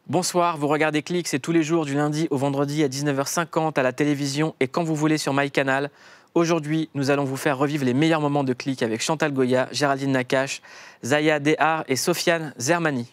Bonsoir, vous regardez Click, c'est tous les jours du lundi au vendredi à 19h50 à la télévision et quand vous voulez sur MyCanal. Aujourd'hui, nous allons vous faire revivre les meilleurs moments de Click avec Chantal Goya, Géraldine Nakache, Zaya Dehar et Sofiane Zermani.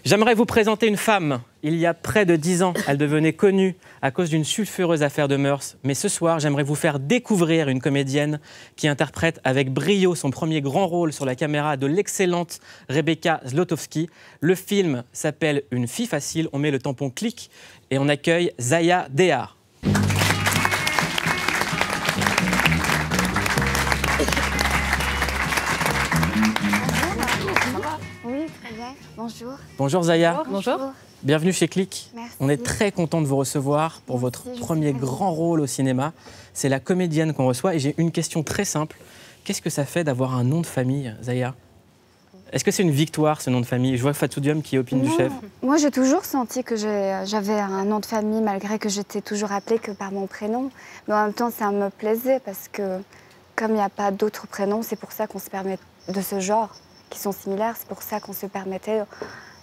J'aimerais vous présenter une femme. Il y a près de 10 ans, elle devenait connue à cause d'une sulfureuse affaire de mœurs. Mais ce soir, j'aimerais vous faire découvrir une comédienne qui interprète avec brio son premier grand rôle sur la caméra de l'excellente Rebecca Zlotowski. Le film s'appelle Une fille facile. On met le tampon Click et on accueille Zaya Dehar. Bonjour. Bonjour Zaya. Bonjour. Bienvenue chez Click. Merci. On est très content de vous recevoir pour votre premier grand rôle au cinéma. C'est la comédienne qu'on reçoit et j'ai une question très simple. Qu'est-ce que ça fait d'avoir un nom de famille, Zaya? Est-ce que c'est une victoire, ce nom de famille? Je vois Fatou Diom qui opine du chef. Moi, j'ai toujours senti que j'avais un nom de famille, malgré que j'étais toujours appelée que par mon prénom. Mais en même temps, ça me plaisait parce que, comme il n'y a pas d'autres prénoms, c'est pour ça qu'on se permet de ce genre, qui sont similaires. C'est pour ça qu'on se permettait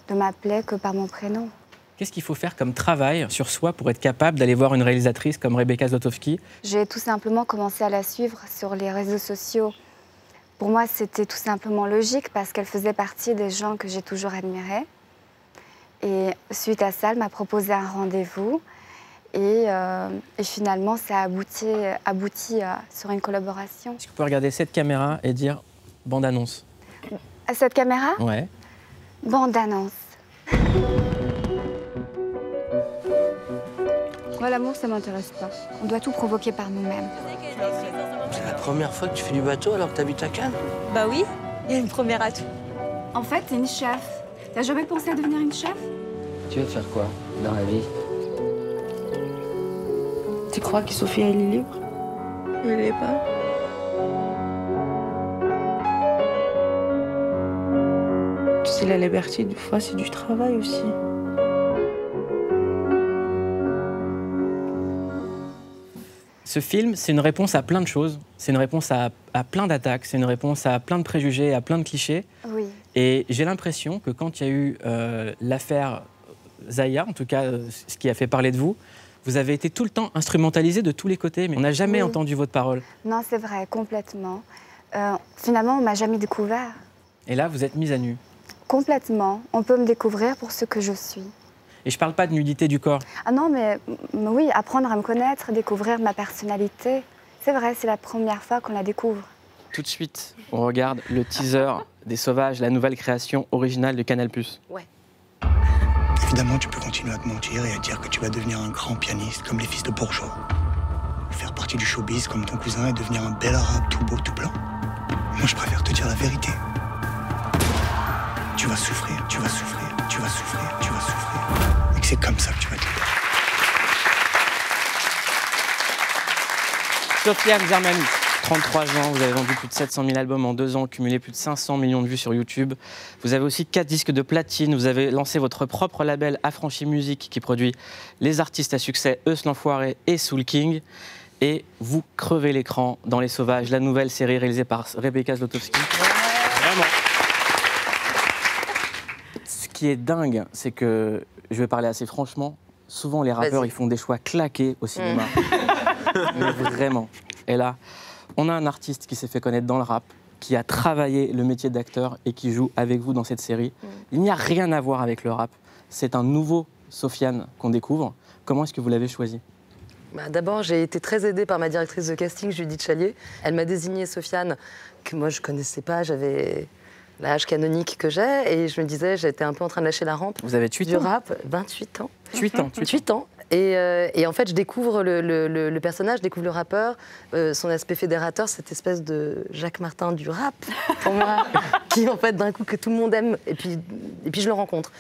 de m'appeler que par mon prénom. Qu'est-ce qu'il faut faire comme travail sur soi pour être capable d'aller voir une réalisatrice comme Rebecca Zlotowski? J'ai tout simplement commencé à la suivre sur les réseaux sociaux. Pour moi, c'était tout simplement logique parce qu'elle faisait partie des gens que j'ai toujours admirés. Et suite à ça, elle m'a proposé un rendez-vous. Et finalement, ça a abouti sur une collaboration. Est-ce que vous pouvez regarder cette caméra et dire bande-annonce? À cette caméra? Ouais. Bande-annonce. Moi, l'amour, ça m'intéresse pas. On doit tout provoquer par nous-mêmes. C'est la première fois que tu fais du bateau alors que t'habites à Cannes? Bah oui, il y a une première à tout. En fait, t'es une chef. T'as jamais pensé à devenir une chef? Tu veux faire quoi dans la vie? Tu crois que Sophie, elle est libre? Elle l'est pas. Tu sais, la liberté, des fois, c'est du travail aussi. Ce film, c'est une réponse à plein de choses. C'est une réponse à plein d'attaques, c'est une réponse à plein de préjugés, à plein de clichés. Oui. Et j'ai l'impression que quand il y a eu l'affaire Zaya, en tout cas ce qui a fait parler de vous, vous avez été tout le temps instrumentalisé de tous les côtés, mais on n'a jamais entendu votre parole. Non, c'est vrai, complètement. Finalement, on m'a jamais découvert. Et là, vous êtes mise à nu. Complètement. On peut me découvrir pour ce que je suis. Et je ne parle pas de nudité du corps. Ah non, mais oui, apprendre à me connaître, découvrir ma personnalité. C'est vrai, c'est la première fois qu'on la découvre. Tout de suite, on regarde le teaser des Sauvages, la nouvelle création originale de Canal+. Ouais. Évidemment, tu peux continuer à te mentir et à dire que tu vas devenir un grand pianiste comme les fils de bourgeois. Ou faire partie du showbiz comme ton cousin et devenir un bel arabe tout beau, tout blanc. Moi, je préfère te dire la vérité. Tu vas souffrir, tu vas souffrir, tu vas souffrir, tu vas souffrir. Et que c'est comme ça que tu vas te dire. Sofiane Zermani, 33 ans, vous avez vendu plus de 700 000 albums en 2 ans, cumulé plus de 500 millions de vues sur YouTube. Vous avez aussi 4 disques de platine, vous avez lancé votre propre label Affranchi Musique qui produit les artistes à succès Eus l'Enfoiré et Soul King. Et vous crevez l'écran dans Les Sauvages, la nouvelle série réalisée par Rebecca Zlotowski. Vraiment. Ce qui est dingue, c'est que, je vais parler assez franchement, souvent les rappeurs ils font des choix claqués au cinéma. Mais vraiment. Et là, on a un artiste qui s'est fait connaître dans le rap, qui a travaillé le métier d'acteur et qui joue avec vous dans cette série. Il n'y a rien à voir avec le rap. C'est un nouveau Sofiane qu'on découvre. Comment est-ce que vous l'avez choisi? D'abord, j'ai été très aidée par ma directrice de casting, Judith Chalier. Elle m'a désigné Sofiane, que moi je ne connaissais pas. J'avais l'âge canonique que j'ai et je me disais, j'étais un peu en train de lâcher la rampe. Vous avez 8 du ans. rap, 28 ans. 8 ans. 8 ans. Et en fait, je découvre le personnage, je découvre le rappeur, son aspect fédérateur, cette espèce de Jacques Martin du rap, pour moi, qui en fait d'un coup que tout le monde aime, et puis je le rencontre.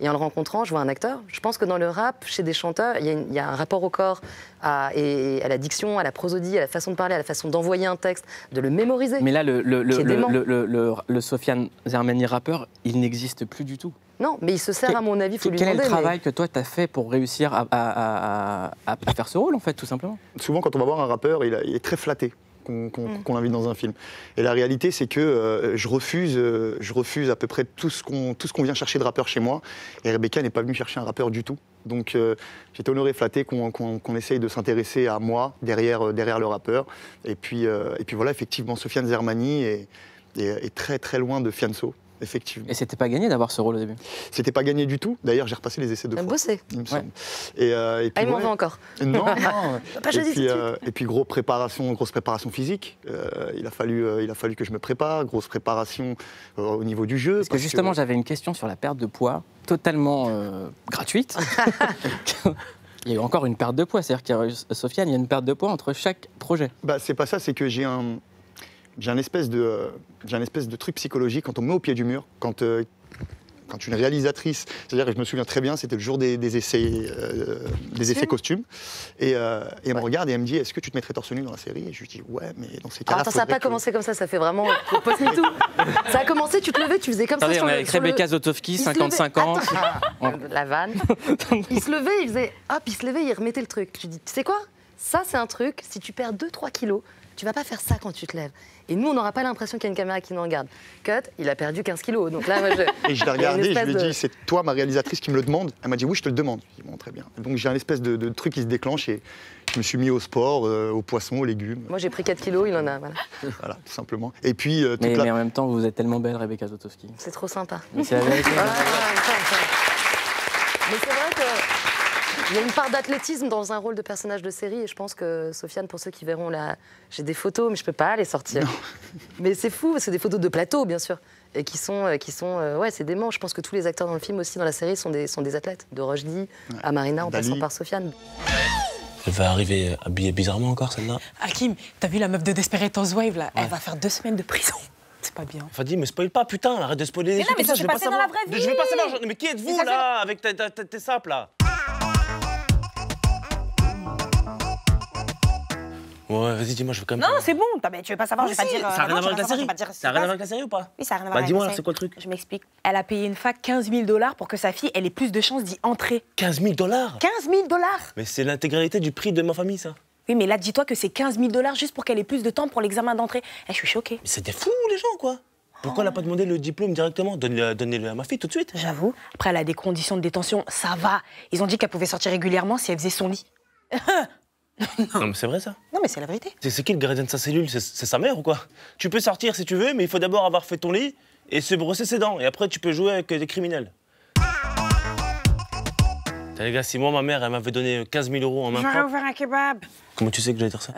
Et en le rencontrant, je vois un acteur. Je pense que dans le rap, chez des chanteurs, il y a un rapport au corps, et à la diction, à la prosodie, à la façon de parler, à la façon d'envoyer un texte, de le mémoriser. Mais là, le Sofiane Zermani rappeur, il n'existe plus du tout. Non, mais il se sert, à mon avis, il faut lui demander. Quel est le travail que toi, tu as fait pour réussir à faire ce rôle, en fait, tout simplement? Souvent, quand on va voir un rappeur, il est très flatté qu'on invite dans un film. Et la réalité, c'est que je refuse à peu près tout ce qu'on vient chercher de rappeur chez moi. Et Rebecca n'est pas venue chercher un rappeur du tout. Donc j'étais honoré, flatté qu'on essaye de s'intéresser à moi derrière le rappeur. Et puis voilà, effectivement, Sofiane Zermani est très très loin de Fianso. Effectivement. Et c'était pas gagné d'avoir ce rôle au début? C'était pas gagné du tout. D'ailleurs, j'ai repassé les essais de fois. Bossé. Il me semble. Et puis, il m'en veut encore. Non, non. Pas et puis grosse préparation physique. Il a fallu que je me prépare. Grosse préparation au niveau du jeu. Parce que justement, j'avais une question sur la perte de poids, totalement gratuite. Il y a eu encore une perte de poids. C'est-à-dire que Sofiane, il y a une perte de poids entre chaque projet. Bah, c'est pas ça, c'est que j'ai un espèce de truc psychologique quand on me met au pied du mur, quand une réalisatrice, c'est-à-dire que je me souviens très bien, c'était le jour des essais costumes, et elle me regarde et elle me dit, est-ce que tu te mettrais torse nu dans la série? Et je lui dis, ouais, mais dans ces cas-là... Attends, ça n'a pas commencé comme ça fait vraiment post-MeToo. Ça a commencé, tu te levais, tu faisais comme ça sur le... Avec Rebecca Zotowski, 55 ans. La vanne. Il se levait, il faisait, hop, il se levait, il remettait le truc. Je lui dis, tu sais quoi? Ça, c'est un truc, si tu perds 2-3 kilos, tu vas pas faire ça quand tu te lèves. Et nous, on n'aura pas l'impression qu'il y a une caméra qui nous regarde. Cut, il a perdu 15 kilos. Donc là, moi, Et je l'ai regardé et je lui ai dit, c'est toi, ma réalisatrice, qui me le demande. Elle m'a dit, oui, je te le demande. Je dis, bon, très bien. Donc j'ai un espèce de truc qui se déclenche et je me suis mis au sport, aux poissons, aux légumes. Moi, j'ai pris 4 kilos, il en a, voilà. Voilà, tout simplement. Et puis, mais en même temps, vous êtes tellement belle, Rebecca Zotowski. C'est trop sympa. Mais c'est la vérité. Mais c'est vrai que... Il y a une part d'athlétisme dans un rôle de personnage de série et je pense que Sofiane, pour ceux qui verront là, j'ai des photos mais je peux pas les sortir. Mais c'est fou, c'est des photos de plateau bien sûr et qui sont ouais, c'est dément. Je pense que tous les acteurs dans le film aussi dans la série sont des athlètes, de Rochdy à Marina en passant par Sofiane. Elle va arriver habillée bizarrement encore celle-là. Hakim, t'as vu la meuf de Desperate Housewives là? Elle va faire 2 semaines de prison. C'est pas bien. Fadi, me spoil pas, putain, arrête de spoiler les trucs. Mais non, mais ça s'est passé dans la vraie vie. Je veux pas savoir, mais qui êtes-vous là, avec tes sapes là? Ouais, vas-y, dis-moi, je veux quand même... Non, c'est bon, tu veux pas savoir, je vais pas dire... Ça a rien à voir avec la série? Ça a rien à voir avec la série ou pas? Oui, ça a rien à voir avec la série. Dis-moi, c'est quoi le truc? Je m'explique. Elle a payé une fac 15 000 $ pour que sa fille ait plus de chances d'y entrer. 15 000 $? 15 000 $. Mais c'est l'intégralité du prix de ma famille, ça. Oui, mais là, dis-toi que c'est 15 000 $ juste pour qu'elle ait plus de temps pour l'examen d'entrée. Je suis choquée. Mais c'est des fous, les gens, quoi. Pourquoi elle n'a pas demandé le diplôme directement? Donnez-le à ma fille tout de suite. J'avoue. Après, elle a des conditions de détention, ça va. Ils ont dit qu'elle pouvait sortir régulièrement si elle faisait son lit. Non, mais c'est vrai, ça. Non, mais c'est la vérité. C'est qui le gardien de sa cellule? C'est sa mère ou quoi? Tu peux sortir si tu veux, mais il faut d'abord avoir fait ton lit et se brosser ses dents. Et après, tu peux jouer avec des criminels. T'as les gars, si moi, ma mère, elle m'avait donné 15 000 € en main propre... J'aurais ouvert un kebab. Comment tu sais que j'allais dire ça?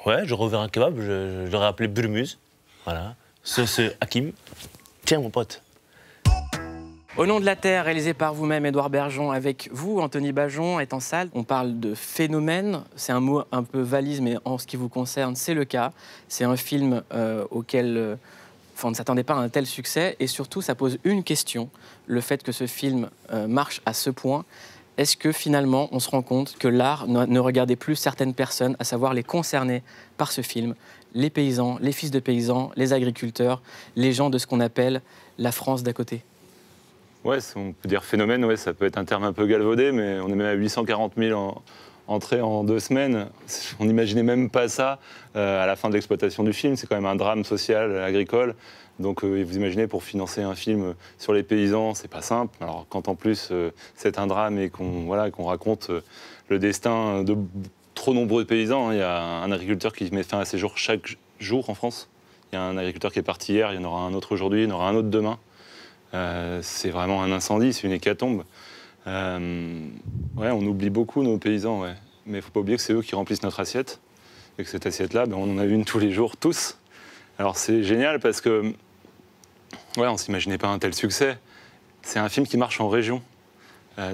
Ouais, j'aurais ouvert un kebab, je l'aurais appelé Burmuse. Voilà. Ce Hakim. Tiens, mon pote. Au nom de la Terre, réalisé par vous-même, Édouard Bergeon, avec vous, Anthony Bajon, est en salle. On parle de phénomène. C'est un mot un peu valise, mais en ce qui vous concerne, c'est le cas. C'est un film auquel on ne s'attendait pas à un tel succès. Et surtout, ça pose une question. Le fait que ce film marche à ce point, est-ce que finalement, on se rend compte que l'art ne regardait plus certaines personnes, à savoir les concernés par ce film, les paysans, les fils de paysans, les agriculteurs, les gens de ce qu'on appelle la France d'à côté? Ouais, on peut dire phénomène, ouais, ça peut être un terme un peu galvaudé, mais on est même à 840 000 entrées en 2 semaines. On n'imaginait même pas ça à la fin de l'exploitation du film. C'est quand même un drame social, agricole. Donc vous imaginez, pour financer un film sur les paysans, c'est pas simple. Alors quand en plus c'est un drame et qu'on raconte le destin de trop nombreux paysans, hein. Il y a un agriculteur qui met fin à ses jours chaque jour en France. Il y a un agriculteur qui est parti hier, il y en aura un autre aujourd'hui, il y en aura un autre demain. C'est vraiment un incendie, c'est une hécatombe. Ouais, on oublie beaucoup nos paysans, ouais. Mais il ne faut pas oublier que c'est eux qui remplissent notre assiette. Et que cette assiette-là, ben, on en a une tous les jours, tous. Alors c'est génial parce que, ouais, on ne s'imaginait pas un tel succès. C'est un film qui marche en région.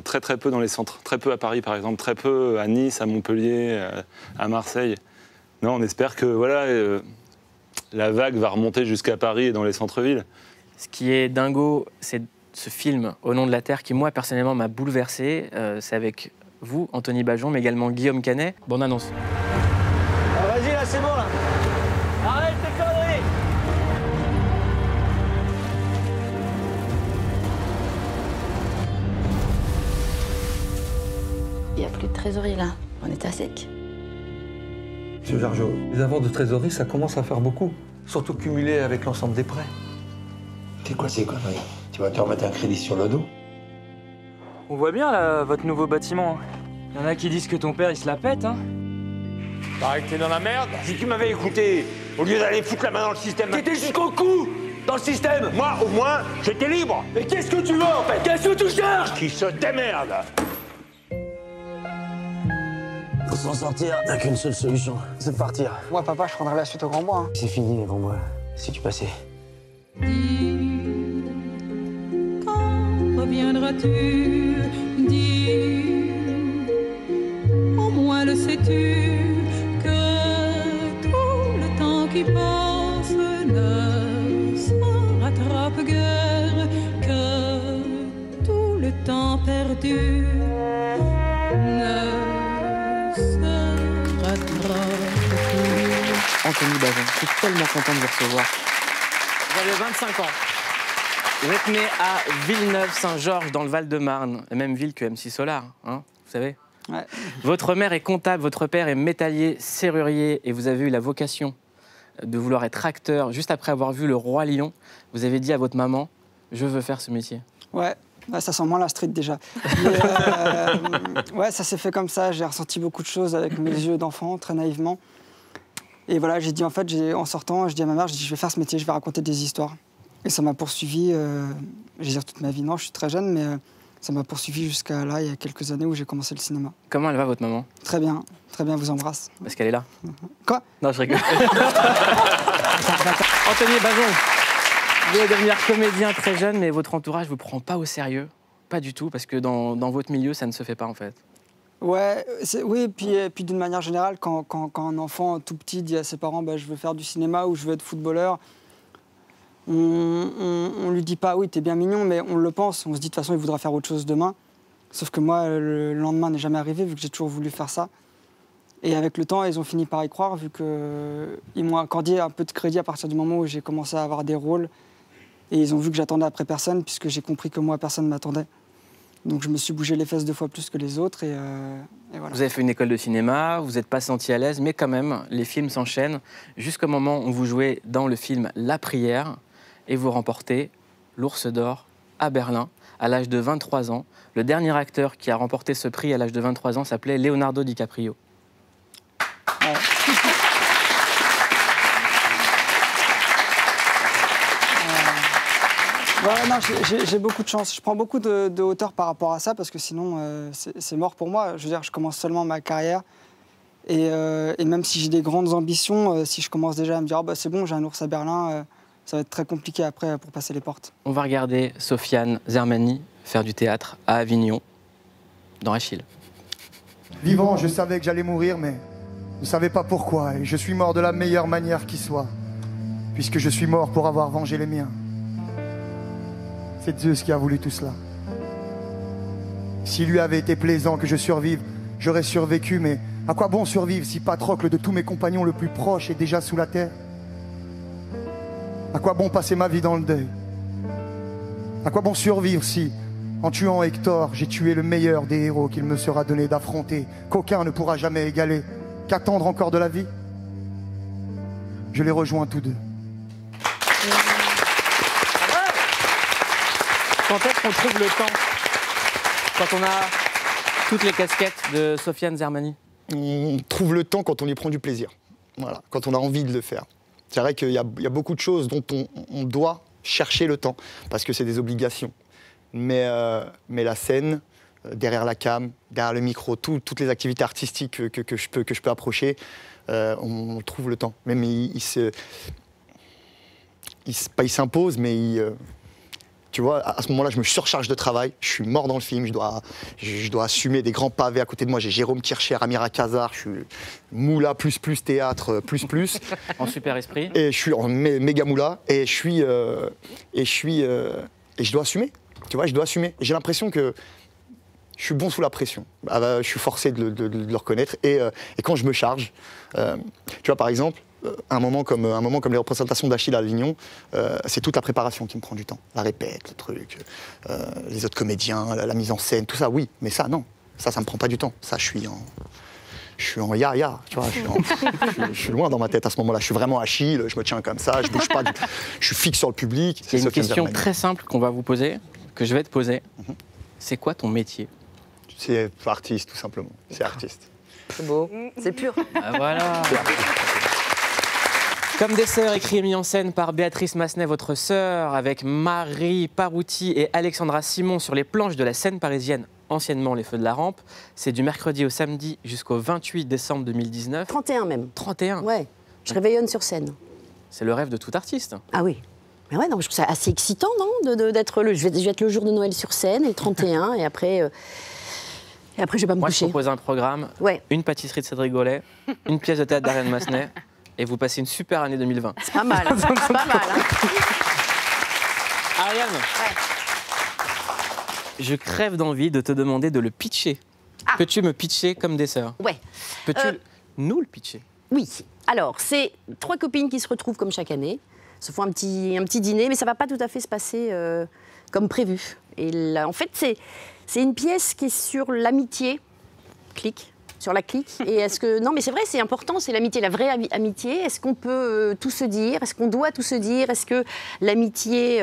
Très très peu dans les centres. Très peu à Paris, par exemple. Très peu à Nice, à Montpellier, à Marseille. Non, on espère que voilà, la vague va remonter jusqu'à Paris et dans les centres-villes. Ce qui est dingo, c'est ce film Au nom de la Terre qui, moi, personnellement, m'a bouleversé. C'est avec vous, Anthony Bajon, mais également Guillaume Canet. Bonne annonce. Ah, vas-y, là, c'est bon, là. Arrête tes conneries. Il n'y a plus de trésorerie, là. On est à sec. Monsieur Jargeau, les avances de trésorerie, ça commence à faire beaucoup. Surtout cumulé avec l'ensemble des prêts. C'est quoi ces conneries? Tu vas te remettre un crédit sur le dos? On voit bien, là, votre nouveau bâtiment. Il y en a qui disent que ton père, il se la pète, hein. Pareil que t'es dans la merde. Si tu m'avais écouté, au lieu d'aller foutre la main dans le système... T'étais jusqu'au cou dans le système. Moi, au moins, j'étais libre. Mais qu'est-ce que tu veux, en fait? Qu'est-ce que tu cherches? Qui se démerde. Pour s'en sortir, t'as qu'une seule solution, c'est de partir. Moi, papa, je prendrai la suite au Grand Bois. Hein. C'est fini, les Grands Bois, si tu passais. Quand reviendras-tu? Dis, au moins le sais-tu, que tout le temps qui passe ne se rattrape guère, que tout le temps perdu ne Anthony Bajon, je suis tellement content de vous recevoir. Vous avez 25 ans. Vous êtes né à Villeneuve-Saint-Georges, dans le Val-de-Marne, la même ville que MC Solar, hein, vous savez. Ouais. Votre mère est comptable, votre père est métallier, serrurier, et vous avez eu la vocation de vouloir être acteur. Juste après avoir vu Le Roi Lion, vous avez dit à votre maman, je veux faire ce métier. Ouais. Ouais, ça sent moins la street déjà. Mais, ouais, ça s'est fait comme ça. J'ai ressenti beaucoup de choses avec mes yeux d'enfant, très naïvement. Et voilà, j'ai dit en fait, en sortant, je dis à ma mère, je vais faire ce métier, je vais raconter des histoires. Et ça m'a poursuivi, je vais dire toute ma vie. Non, je suis très jeune, mais ça m'a poursuivi jusqu'à là, il y a quelques années où j'ai commencé le cinéma. Comment elle va, votre maman? Très bien, vous embrasse. Parce qu'elle est là. Quoi? Non, je rigole. Anthony Bajon. Vous allez devenir comédien très jeune, mais votre entourage ne vous prend pas au sérieux. Pas du tout, parce que dans votre milieu, ça ne se fait pas, en fait. Ouais, oui, puis d'une manière générale, quand un enfant tout petit dit à ses parents bah, « je veux faire du cinéma » ou « je veux être footballeur », on lui dit pas « oui, t'es bien mignon », mais on le pense. On se dit de toute façon, il voudra faire autre chose demain. Sauf que moi, le lendemain n'est jamais arrivé, vu que j'ai toujours voulu faire ça. Et avec le temps, ils ont fini par y croire, vu qu'ils m'ont accordé un peu de crédit à partir du moment où j'ai commencé à avoir des rôles. Et ils ont vu que j'attendais après personne, puisque j'ai compris que moi, personne ne m'attendait. Donc je me suis bougé les fesses 2 fois plus que les autres, et voilà. Vous avez fait une école de cinéma, vous n'êtes pas senti à l'aise, mais quand même, les films s'enchaînent, jusqu'au moment où vous jouez dans le film La Prière, et vous remportez l'Ours d'Or à Berlin, à l'âge de 23 ans. Le dernier acteur qui a remporté ce prix à l'âge de 23 ans s'appelait Leonardo DiCaprio. Ouais. Ouais, non, j'ai beaucoup de chance. Je prends beaucoup de hauteur par rapport à ça parce que sinon, c'est mort pour moi. Je veux dire, je commence seulement ma carrière. Et même si j'ai des grandes ambitions, si je commence déjà à me dire oh, bah, c'est bon, j'ai un ours à Berlin, ça va être très compliqué après pour passer les portes. On va regarder Sofiane Zermani faire du théâtre à Avignon, dans Achille. Vivant, je savais que j'allais mourir, mais je ne savais pas pourquoi. Et je suis mort de la meilleure manière qui soit, puisque je suis mort pour avoir vengé les miens. C'est Zeus qui a voulu tout cela. S'il lui avait été plaisant que je survive, j'aurais survécu, mais à quoi bon survivre si Patrocle de tous mes compagnons le plus proche est déjà sous la terre? À quoi bon passer ma vie dans le deuil? À quoi bon survivre si, en tuant Hector, j'ai tué le meilleur des héros qu'il me sera donné d'affronter, qu'aucun ne pourra jamais égaler? Qu'attendre encore de la vie? Je les rejoins tous deux. Quand est-ce qu'on trouve le temps? Quand on a toutes les casquettes de Sofiane Zermani? On trouve le temps quand on y prend du plaisir. Voilà, quand on a envie de le faire. C'est vrai qu'il y a beaucoup de choses dont on doit chercher le temps, parce que c'est des obligations. Mais la scène, derrière la cam, derrière le micro, toutes les activités artistiques que je peux approcher, on trouve le temps. Même il s'impose, mais tu vois, à ce moment-là, je me surcharge de travail, je suis mort dans le film, je dois assumer des grands pavés à côté de moi. J'ai Jérôme Kircher, Amira Kazar, je suis moula plus théâtre plus. En super esprit. Et je suis en méga moula et je dois assumer. Tu tu vois, je dois assumer. J'ai l'impression que je suis bon sous la pression. Je suis forcé de le reconnaître. Et quand je me charge, tu vois, par exemple, un moment comme les représentations d'Achille à Avignon, c'est toute la préparation qui me prend du temps. La répète, le truc, les autres comédiens, la mise en scène, tout ça, oui. Mais ça, non. Ça me prend pas du temps. Ça, je suis en ya-ya, tu vois. Je suis loin dans ma tête à ce moment-là. Je suis vraiment Achille, je me tiens comme ça, je bouge pas. Je suis fixe sur le public. Il y a une question très simple qu'on va vous poser, que je vais te poser. C'est quoi ton métier? C'est artiste, tout simplement. C'est artiste. C'est beau, c'est pur. Ah, voilà. Comme des sœurs, écrit et mis en scène par Béatrice Massenet, votre sœur, avec Marie Parouti et Alexandra Simon sur les planches de la scène parisienne, anciennement les Feux de la Rampe. C'est du mercredi au samedi jusqu'au 28 décembre 2019. 31 même. 31. Ouais, je réveillonne sur scène. C'est le rêve de tout artiste. Ah oui. Mais ouais, non, je trouve ça assez excitant, non, d'être je vais être le jour de Noël sur scène, et le 31, et après je vais pas me coucher. Moi, je propose un programme, une pâtisserie de Cédric Grolet, une pièce de théâtre d'Ariane Massenet, et vous passez une super année 2020. C'est pas mal, c'est pas mal. Hein. Ariane, je crève d'envie de te demander de le pitcher. Peux-tu me pitcher comme des sœurs? Ouais. Peux-tu nous le pitcher? Oui. Alors, c'est 3 copines qui se retrouvent comme chaque année, se font un petit dîner, mais ça va pas tout à fait se passer comme prévu. Et là, en fait, c'est une pièce qui est sur l'amitié, sur la clique. Et est-ce que non, mais c'est vrai, c'est important, c'est l'amitié, la vraie amitié. Est-ce qu'on peut tout se dire? Est-ce qu'on doit tout se dire? Est-ce que l'amitié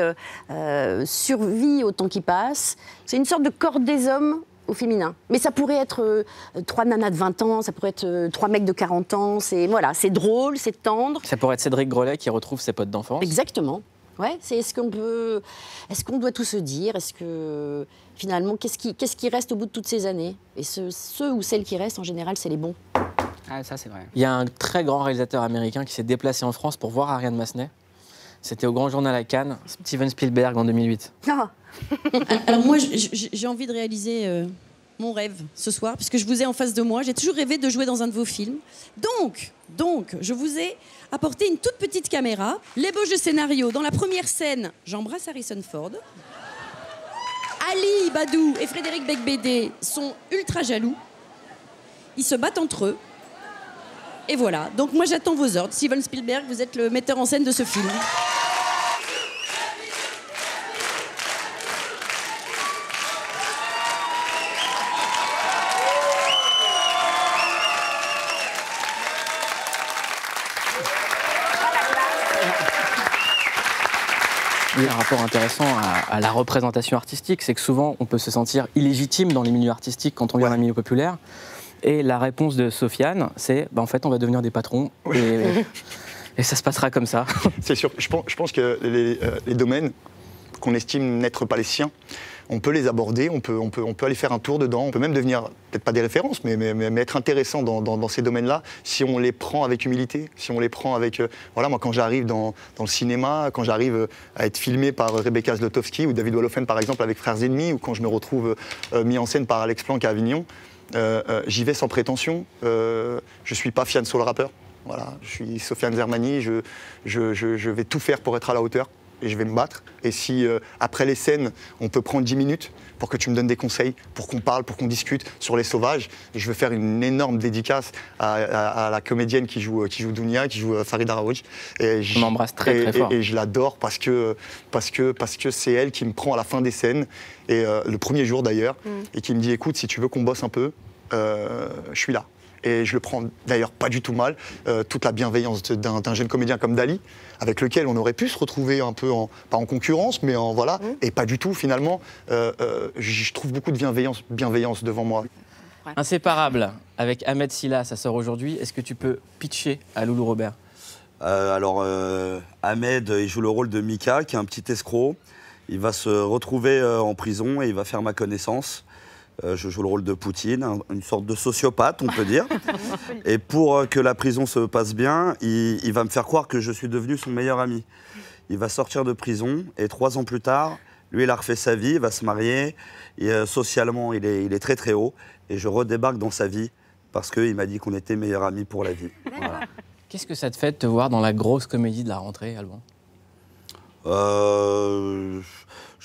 survit au temps qui passe? C'est une sorte de corde des hommes au féminin. Mais ça pourrait être 3 nanas de 20 ans, ça pourrait être 3 mecs de 40 ans. C'est drôle, c'est tendre. Ça pourrait être Cédric Grolet qui retrouve ses potes d'enfance. Exactement. Ouais, c'est est-ce qu'on doit tout se dire? Est-ce que finalement, qu'est-ce qui reste au bout de toutes ces années? Et ceux ou celles qui restent, en général, c'est les bons. Ah, ça, c'est vrai. Il y a un très grand réalisateur américain qui s'est déplacé en France pour voir Ariane Massenet. C'était au Grand Journal à Cannes, Steven Spielberg en 2008. Ah. Alors moi, j'ai envie de réaliser mon rêve ce soir, puisque je vous ai en face de moi. J'ai toujours rêvé de jouer dans un de vos films. Donc, je vous ai apporté une toute petite caméra, l'ébauche de scénario. Dans la première scène, j'embrasse Harrison Ford. Ali Badou et Frédéric Becbédé sont ultra jaloux. Ils se battent entre eux. Et voilà. Donc moi, j'attends vos ordres. Steven Spielberg, vous êtes le metteur en scène de ce film. Il y a un rapport intéressant à la représentation artistique, c'est que souvent on peut se sentir illégitime dans les milieux artistiques quand on vient d'un milieu populaire. Et la réponse de Sofiane, c'est en fait on va devenir des patrons et ça se passera comme ça. C'est sûr, je pense que les domaines qu'on estime n'être pas les siens, on peut les aborder, on peut aller faire un tour dedans, on peut même devenir, peut-être pas des références, mais être intéressant dans ces domaines-là, si on les prend avec humilité, si on les prend avec... voilà, moi quand j'arrive dans le cinéma, quand j'arrive à être filmé par Rebecca Zlotowski ou David Wolofen par exemple avec Frères Ennemis, ou quand je me retrouve mis en scène par Alex Planck à Avignon, j'y vais sans prétention, je suis pas Fianso le rappeur, voilà, je suis Sofiane Zermani, je vais tout faire pour être à la hauteur. Et je vais me battre. Et si, après les scènes, on peut prendre 10 minutes pour que tu me donnes des conseils, pour qu'on parle, pour qu'on discute sur Les Sauvages, et je veux faire une énorme dédicace à la comédienne qui joue Dounia, qui joue Farida Raouj. On l'embrasse très fort. Et je l'adore parce que c'est elle qui me prend à la fin des scènes, et le premier jour d'ailleurs, et qui me dit, écoute, si tu veux qu'on bosse un peu, je suis là. Et je le prends d'ailleurs pas du tout mal, toute la bienveillance d'un jeune comédien comme Dali, avec lequel on aurait pu se retrouver un peu, pas en concurrence, mais en voilà, et pas du tout finalement. Je trouve beaucoup de bienveillance devant moi. Inséparable, avec Ahmed Silla, ça sort aujourd'hui. Est-ce que tu peux pitcher à Loulou Robert? Ahmed, il joue le rôle de Mika, qui est un petit escroc. Il va se retrouver en prison et il va faire ma connaissance. Je joue le rôle de Poutine, une sorte de sociopathe, on peut dire. Et pour que la prison se passe bien, il va me faire croire que je suis devenu son meilleur ami. Il va sortir de prison et 3 ans plus tard, lui, il a refait sa vie, il va se marier. Et, socialement, il est très très haut. Et je redébarque dans sa vie parce qu'il m'a dit qu'on était meilleurs amis pour la vie. Voilà. Qu'est-ce que ça te fait de te voir dans la grosse comédie de la rentrée, Alban?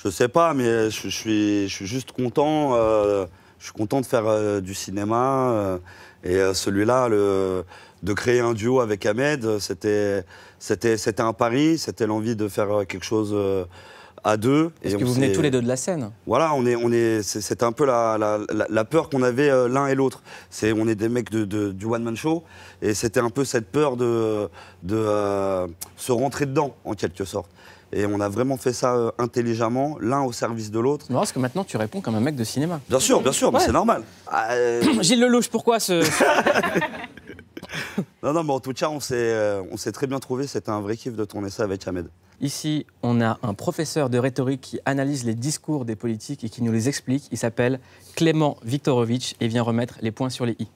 Je sais pas, mais je suis juste content. Je suis content de faire du cinéma. Et celui-là, de créer un duo avec Ahmed, c'était un pari, c'était l'envie de faire quelque chose à deux. Parce que vous venez tous les deux de la scène. Voilà, c'était un peu la peur qu'on avait l'un et l'autre. On est des mecs du one-man show, et c'était un peu cette peur de se rentrer dedans, en quelque sorte. Et on a vraiment fait ça intelligemment, l'un au service de l'autre. C'est marrant parce que maintenant tu réponds comme un mec de cinéma. Bien sûr, mais c'est normal. Gilles Lelouch, pourquoi ce... Non, mais en tout cas, on s'est très bien trouvé. C'était un vrai kiff de tourner ça avec Ahmed. Ici, on a un professeur de rhétorique qui analyse les discours des politiques et qui nous les explique. Il s'appelle Clément Viktorovitch et vient remettre les points sur les i.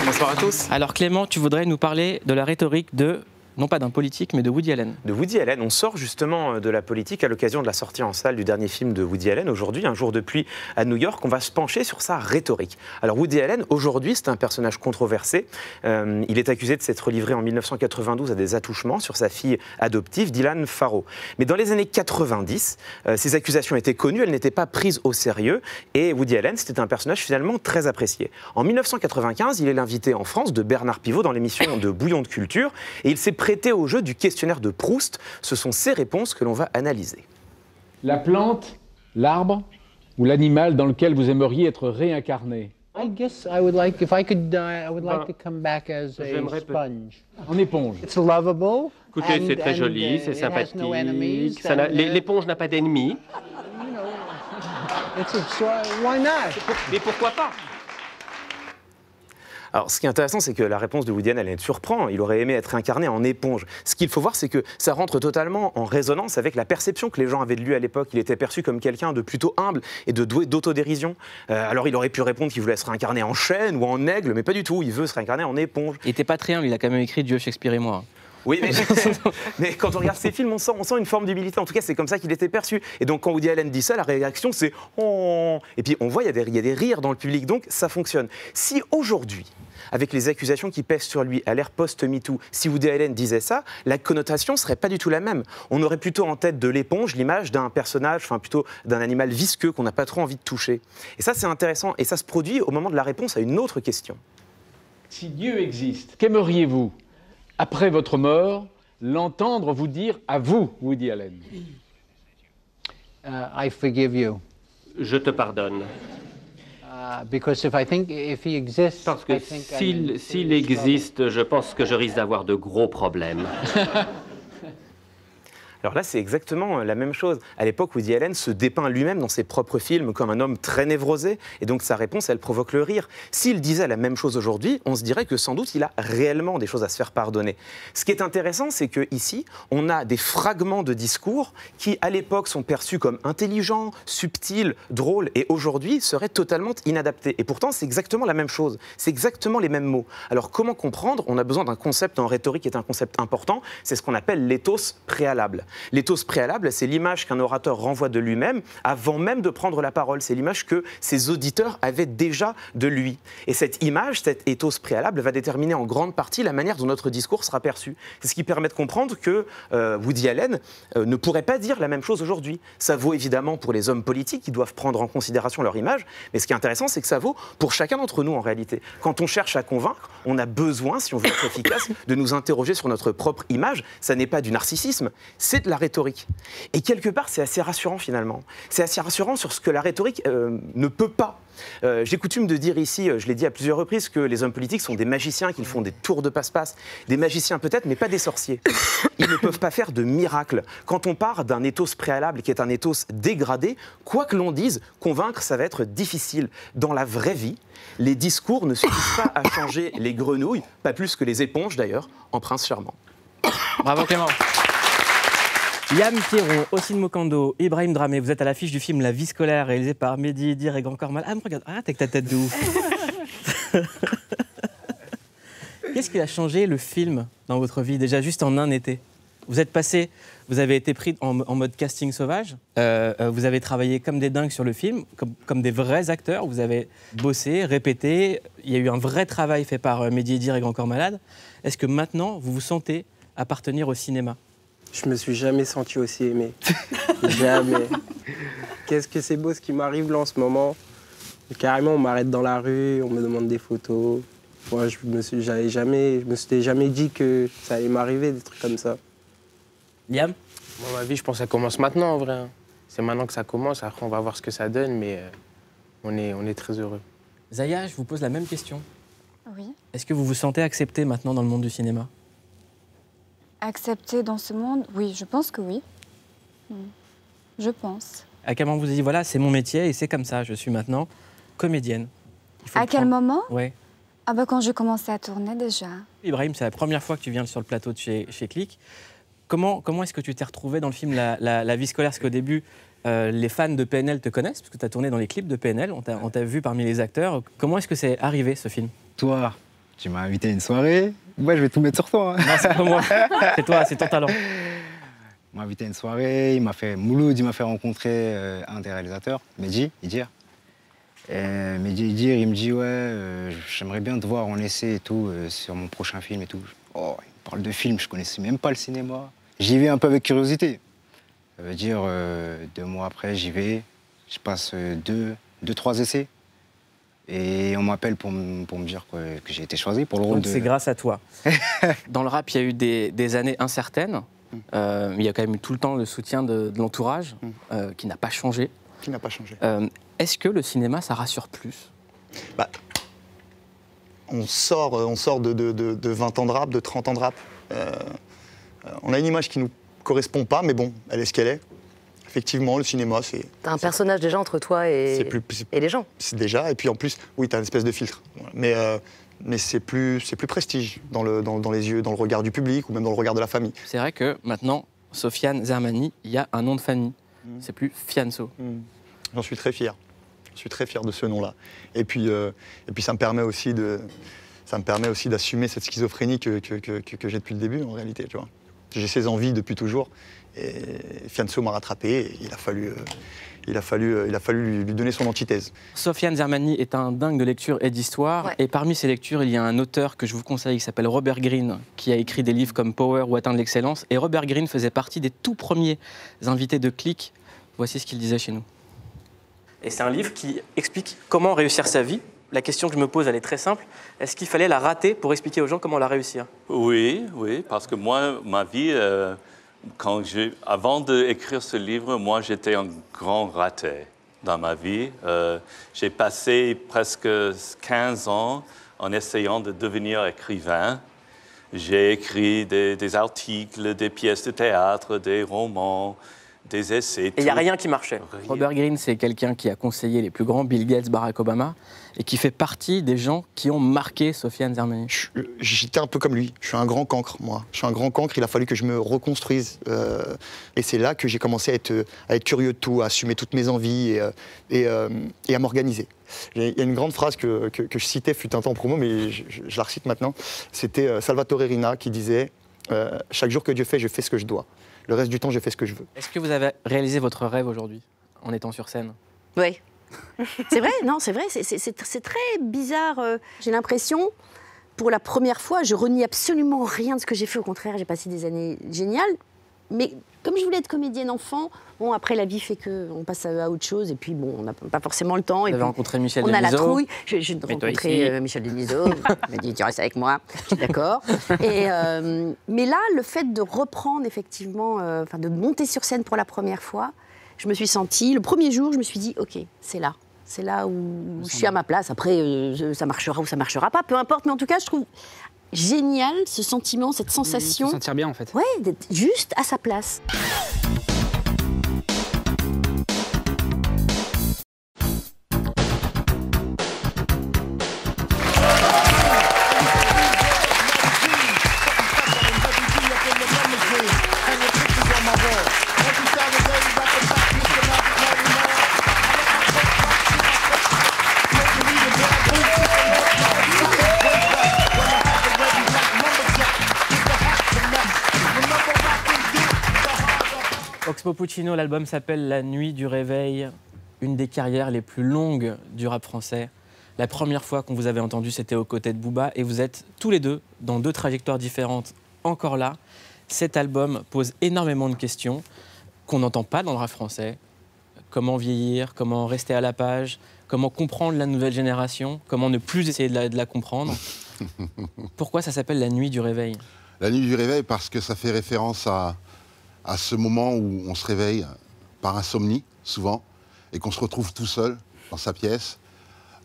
Bonsoir à tous. Alors Clément, tu voudrais nous parler de la rhétorique de... non pas d'un politique, mais de Woody Allen. De Woody Allen. On sort justement de la politique à l'occasion de la sortie en salle du dernier film de Woody Allen. Aujourd'hui, Un jour de pluie à New York, on va se pencher sur sa rhétorique. Alors Woody Allen, aujourd'hui, c'est un personnage controversé. Il est accusé de s'être livré en 1992 à des attouchements sur sa fille adoptive, Dylan Farrow. Mais dans les années 90, ces accusations étaient connues, elles n'étaient pas prises au sérieux. Et Woody Allen, c'était un personnage finalement très apprécié. En 1995, il est l'invité en France de Bernard Pivot dans l'émission de Bouillon de Culture. Et il s'est prêté au jeu du questionnaire de Proust. Ce sont ces réponses que l'on va analyser. La plante, l'arbre ou l'animal dans lequel vous aimeriez être réincarné? I guess I would like, if I could die, I would like to come back as a sponge. En éponge. It's lovable. Écoutez, c'est très joli, c'est sympathique. L'éponge n'a pas d'ennemis. Why not? Mais pourquoi pas? Alors, ce qui est intéressant, c'est que la réponse de Woody Allen, elle surprend. Il aurait aimé être incarné en éponge. Ce qu'il faut voir, c'est que ça rentre totalement en résonance avec la perception que les gens avaient de lui à l'époque. Il était perçu comme quelqu'un de plutôt humble et de doué d'autodérision. Alors, il aurait pu répondre qu'il voulait se réincarner en chêne ou en aigle, mais pas du tout. Il veut se réincarner en éponge. Il n'était pas très humble, il a quand même écrit Dieu, Shakespeare et moi. Oui, mais quand on regarde ces films, on sent une forme d'humilité. En tout cas, c'est comme ça qu'il était perçu. Et donc, quand Woody Allen dit ça, la réaction, c'est « oh ». Et puis, on voit, il y a des rires dans le public. Donc, ça fonctionne. Si aujourd'hui, avec les accusations qui pèsent sur lui à l'ère post-MeToo, si Woody Allen disait ça, la connotation ne serait pas du tout la même. On aurait plutôt en tête de l'éponge l'image d'un personnage, enfin plutôt d'un animal visqueux qu'on n'a pas trop envie de toucher. Et ça, c'est intéressant. Et ça se produit au moment de la réponse à une autre question. Si Dieu existe, qu'aimeriez-vous, après votre mort, l'entendre vous dire à vous, Woody Allen? I forgive you. Je te pardonne. Because if he exists, parce que s'il existe, je pense que je risque d'avoir de gros problèmes. Alors là, c'est exactement la même chose. À l'époque, Woody Allen se dépeint lui-même dans ses propres films comme un homme très névrosé, et donc sa réponse, elle provoque le rire. S'il disait la même chose aujourd'hui, on se dirait que sans doute, il a réellement des choses à se faire pardonner. Ce qui est intéressant, c'est qu'ici, on a des fragments de discours qui, à l'époque, sont perçus comme intelligents, subtils, drôles, et aujourd'hui, seraient totalement inadaptés. Et pourtant, c'est exactement la même chose. C'est exactement les mêmes mots. Alors, comment comprendre? On a besoin d'un concept en rhétorique qui est un concept important. C'est ce qu'on appelle l'éthos préalable. L'éthos préalable, c'est l'image qu'un orateur renvoie de lui-même avant même de prendre la parole. C'est l'image que ses auditeurs avaient déjà de lui. Et cette image, cet éthos préalable, va déterminer en grande partie la manière dont notre discours sera perçu. C'est ce qui permet de comprendre que Woody Allen ne pourrait pas dire la même chose aujourd'hui. Ça vaut évidemment pour les hommes politiques qui doivent prendre en considération leur image, mais ce qui est intéressant, c'est que ça vaut pour chacun d'entre nous en réalité. Quand on cherche à convaincre, on a besoin, si on veut être efficace, de nous interroger sur notre propre image. Ça n'est pas du narcissisme, c'est de la rhétorique. Et quelque part, c'est assez rassurant finalement. C'est assez rassurant sur ce que la rhétorique ne peut pas. J'ai coutume de dire ici, je l'ai dit à plusieurs reprises, que les hommes politiques sont des magiciens, qu'ils font des tours de passe-passe. Des magiciens peut-être, mais pas des sorciers. Ils ne peuvent pas faire de miracles. Quand on part d'un éthos préalable qui est un éthos dégradé, quoi que l'on dise, convaincre, ça va être difficile. Dans la vraie vie, les discours ne suffisent pas à changer les grenouilles, pas plus que les éponges d'ailleurs, en prince charmant. Bravo Clément. Yam Pierron, Ossine Mokando, Ibrahim Dramé, vous êtes à l'affiche du film La vie scolaire, réalisé par Mehdi Edir et Grand Corps Mal. Ah, me regarde, arrête avec ta tête de ouf. Qu'est-ce qui a changé le film dans votre vie, déjà juste en un été? Vous êtes passé, vous avez été pris en mode casting sauvage. Vous avez travaillé comme des dingues sur le film, comme des vrais acteurs. Vous avez bossé, répété. Il y a eu un vrai travail fait par Mehdi Edir et Grand Corps Malade. Est-ce que maintenant, vous vous sentez appartenir au cinéma? Je me suis jamais senti aussi aimé. Jamais. Qu'est-ce que c'est beau ce qui m'arrive là en ce moment. Carrément, on m'arrête dans la rue, on me demande des photos. Moi, je me suis jamais dit que ça allait m'arriver, des trucs comme ça. Liam? Moi, ma vie, je pense que ça commence maintenant, en vrai. C'est maintenant que ça commence, après on va voir ce que ça donne, mais on est très heureux. Zaya, je vous pose la même question. Oui. Est-ce que vous vous sentez accepté maintenant dans le monde du cinéma? Accepté dans ce monde? Oui, je pense que oui. Je pense. À quel moment vous avez dit, voilà, c'est mon métier et c'est comme ça, je suis maintenant comédienne? À quel moment? Oui. Ah bah quand j'ai commencé à tourner déjà. Ibrahim, c'est la première fois que tu viens sur le plateau de chez Click. Comment est-ce que tu t'es retrouvé dans le film La vie scolaire? Parce qu'au début, les fans de PNL te connaissent, parce que tu as tourné dans les clips de PNL, on t'a vu parmi les acteurs. Comment est-ce que c'est arrivé, ce film? Toi, tu m'as invité à une soirée. Ouais, je vais tout mettre sur toi. Hein. Non, c'est pas moi. C'est toi, c'est ton talent. Il m'a invité à une soirée, Mouloud, il m'a fait rencontrer un des réalisateurs, Mehdi Edir. Mehdi Edir, il me dit, ouais, j'aimerais bien te voir en essai et tout, sur mon prochain film et tout. Oh, il me parle de film, je connaissais même pas le cinéma. J'y vais un peu avec curiosité. Ça veut dire, 2 mois après, j'y vais, je passe 2-3 essais. Et on m'appelle pour me dire que j'ai été choisi pour le rôle de... C'est grâce à toi. Dans le rap, il y a eu des années incertaines. Il y a quand même eu tout le temps le soutien de l'entourage, qui n'a pas changé. Qui n'a pas changé. Est-ce que le cinéma, ça rassure plus? On sort de 20 ans de rap, de 30 ans de rap. On a une image qui ne nous correspond pas, mais bon, elle est ce qu'elle est. Effectivement, le cinéma, c'est... T'as un personnage déjà entre toi et les gens. C'est déjà, et puis en plus, oui, t'as une espèce de filtre. Mais c'est plus prestige dans les yeux, dans le regard du public ou même dans le regard de la famille. C'est vrai que maintenant, Sofiane Zermani, il y a un nom de famille. C'est plus Fianso. J'en suis très fier. Je suis très fier de ce nom-là. Et puis ça me permet aussi d'assumer cette schizophrénie que j'ai depuis le début, en réalité. Tu vois. J'ai ces envies depuis toujours. Et Fianso m'a rattrapé. Et il a fallu lui donner son antithèse. Sofiane Zermani est un dingue de lecture et d'histoire. Ouais. Et parmi ses lectures, il y a un auteur que je vous conseille qui s'appelle Robert Greene, qui a écrit des livres comme Power ou Atteindre l'excellence. Et Robert Greene faisait partie des tout premiers invités de Click. Voici ce qu'il disait chez nous. Et c'est un livre qui explique comment réussir sa vie. La question que je me pose, elle est très simple. Est-ce qu'il fallait la rater pour expliquer aux gens comment la réussir? Oui, parce que moi, ma vie, avant d'écrire ce livre, moi, j'étais un grand raté dans ma vie. J'ai passé presque 15 ans en essayant de devenir écrivain. J'ai écrit des articles, des pièces de théâtre, des romans, des essais. Et il n'y a rien qui marchait. Robert Greene, c'est quelqu'un qui a conseillé les plus grands, Bill Gates, Barack Obama, et qui fait partie des gens qui ont marqué Sofiane Zermani. J'étais un peu comme lui. Je suis un grand cancre, moi. Je suis un grand cancre. Il a fallu que je me reconstruise. Et c'est là que j'ai commencé à être curieux de tout, à assumer toutes mes envies et à m'organiser. Il y a une grande phrase que je citais fut un temps en promo, mais je la recite maintenant. C'était Salvatore Rina qui disait « Chaque jour que Dieu fait, je fais ce que je dois. Le reste du temps, je fais ce que je veux. » Est-ce que vous avez réalisé votre rêve aujourd'hui, en étant sur scène? Oui. C'est vrai, non, c'est vrai, c'est très bizarre. J'ai l'impression, pour la première fois, je renie absolument rien de ce que j'ai fait. Au contraire, j'ai passé des années géniales. Mais comme je voulais être comédienne enfant, bon, après la vie fait qu'on passe à autre chose. Et puis, bon, on n'a pas forcément le temps. Vous avez rencontré Michel Denisot. On a la trouille. J'ai rencontré Michel Denisot. Il m'a dit, tu restes avec moi. Je suis d'accord. Mais là, le fait de reprendre, effectivement, de monter sur scène pour la première fois, je me suis sentie, le premier jour, je me suis dit, OK, c'est là. C'est là où je suis à ma place. Après, ça marchera ou ça marchera pas, peu importe. Mais en tout cas, je trouve génial ce sentiment, cette sensation. Se sentir bien, en fait. Ouais, d'être juste à sa place. Cosmo Puccino, l'album s'appelle La Nuit du Réveil, une des carrières les plus longues du rap français. La première fois qu'on vous avait entendu, c'était aux côtés de Booba, et vous êtes tous les deux dans 2 trajectoires différentes, encore là. Cet album pose énormément de questions qu'on n'entend pas dans le rap français. Comment vieillir, comment rester à la page, comment comprendre la nouvelle génération, comment ne plus essayer de la comprendre. Pourquoi ça s'appelle La Nuit du Réveil? La Nuit du Réveil parce que ça fait référence à ce moment où on se réveille par insomnie, souvent, et qu'on se retrouve tout seul dans sa pièce.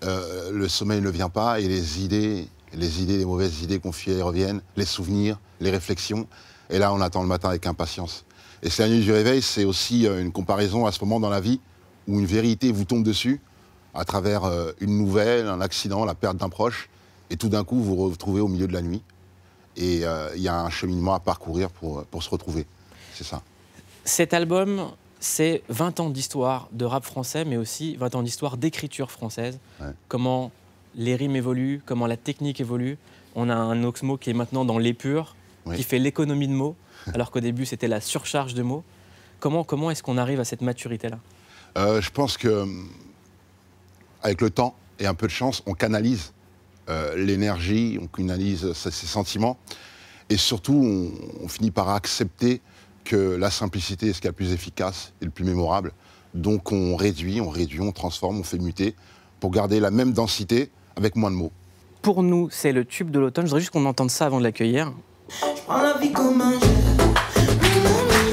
Le sommeil ne vient pas et les mauvaises idées qu'on fuit reviennent, les souvenirs, les réflexions. Et là, on attend le matin avec impatience. Et c'est La Nuit du Réveil, c'est aussi une comparaison à ce moment dans la vie où une vérité vous tombe dessus à travers une nouvelle, un accident, la perte d'un proche. Et tout d'un coup, vous vous retrouvez au milieu de la nuit. Et il y a un cheminement à parcourir pour se retrouver. C'est ça. Cet album, c'est 20 ans d'histoire de rap français, mais aussi 20 ans d'histoire d'écriture française. Ouais. Comment les rimes évoluent, comment la technique évolue. On a un Oxmo qui est maintenant dans l'épure, oui, qui fait l'économie de mots, alors qu'au début, c'était la surcharge de mots. Comment est-ce qu'on arrive à cette maturité-là? Je pense que avec le temps et un peu de chance, on canalise l'énergie, on canalise ses sentiments. Et surtout, on finit par accepter que la simplicité est ce qu'il y a le plus efficace et le plus mémorable. Donc on réduit, on transforme, on fait muter pour garder la même densité avec moins de mots. Pour nous, c'est le tube de l'automne. Je voudrais juste qu'on entende ça avant de l'accueillir.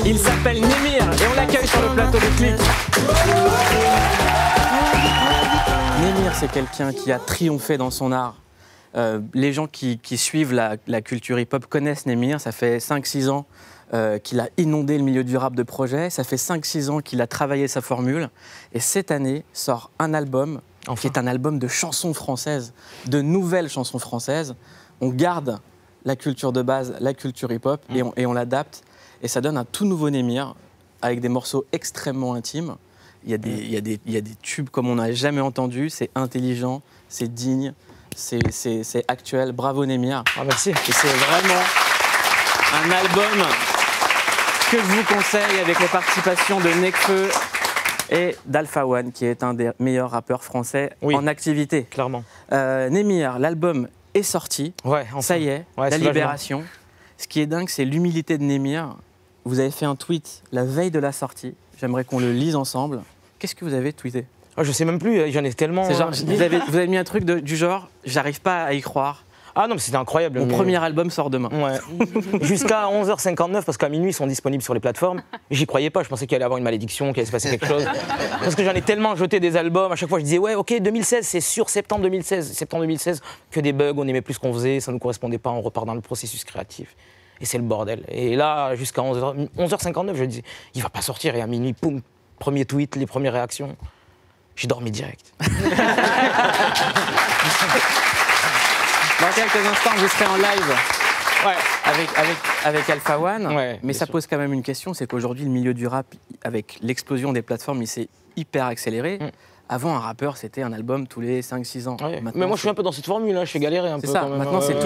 Il s'appelle Némir et on l'accueille sur le plateau de Click. Némir, c'est quelqu'un qui a triomphé dans son art. Les gens qui suivent la culture hip-hop connaissent Némir. Ça fait 5-6 ans qu'il a inondé le milieu du rap de projet. Ça fait 5-6 ans qu'il a travaillé sa formule. Et cette année sort un album qui est un album de chansons françaises, de nouvelles chansons françaises. On garde la culture de base, la culture hip-hop, et on l'adapte. Et ça donne un tout nouveau Némir, avec des morceaux extrêmement intimes. Il y a des tubes comme on n'a jamais entendu. C'est intelligent, c'est digne, c'est actuel. Bravo Némir. Ah, merci. Et c'est vraiment un album que je vous conseille, avec les participations de Nekfeu et d'Alpha One, qui est un des meilleurs rappeurs français en activité. Clairement. Némir, l'album est sorti. Ouais, enfin. Ça y est, la libération. Ce qui est dingue, c'est l'humilité de Némir. Vous avez fait un tweet la veille de la sortie. J'aimerais qu'on le lise ensemble. Qu'est-ce que vous avez tweeté? Je sais même plus, j'en ai tellement... Genre, vous avez mis un truc du genre, j'arrive pas à y croire. Ah non, mais c'était incroyable. Mon premier album sort demain. Ouais. Jusqu'à 11h59, parce qu'à minuit, ils sont disponibles sur les plateformes. J'y croyais pas, je pensais qu'il allait y avoir une malédiction, qu'il allait se passer quelque chose. Parce que j'en ai tellement jeté des albums, à chaque fois je disais, ouais, ok, 2016, c'est sûr, septembre 2016. Septembre 2016, que des bugs, on aimait plus ce qu'on faisait, ça nous correspondait pas, on repart dans le processus créatif. Et c'est le bordel. Et là, jusqu'à 11h59, je dis, il va pas sortir. Et à minuit, poum, premier tweet, les premières réactions. J'ai dormi direct. Dans quelques instants, vous serez en live avec Alpha One. Ouais, mais ça pose quand même une question, c'est qu'aujourd'hui, le milieu du rap, avec l'explosion des plateformes, il s'est hyper accéléré. Avant, un rappeur, c'était un album tous les 5-6 ans. Ouais. Mais moi, je suis un peu dans cette formule, là. Je suis galéré un peu. C'est ça, quand même. Maintenant, c'est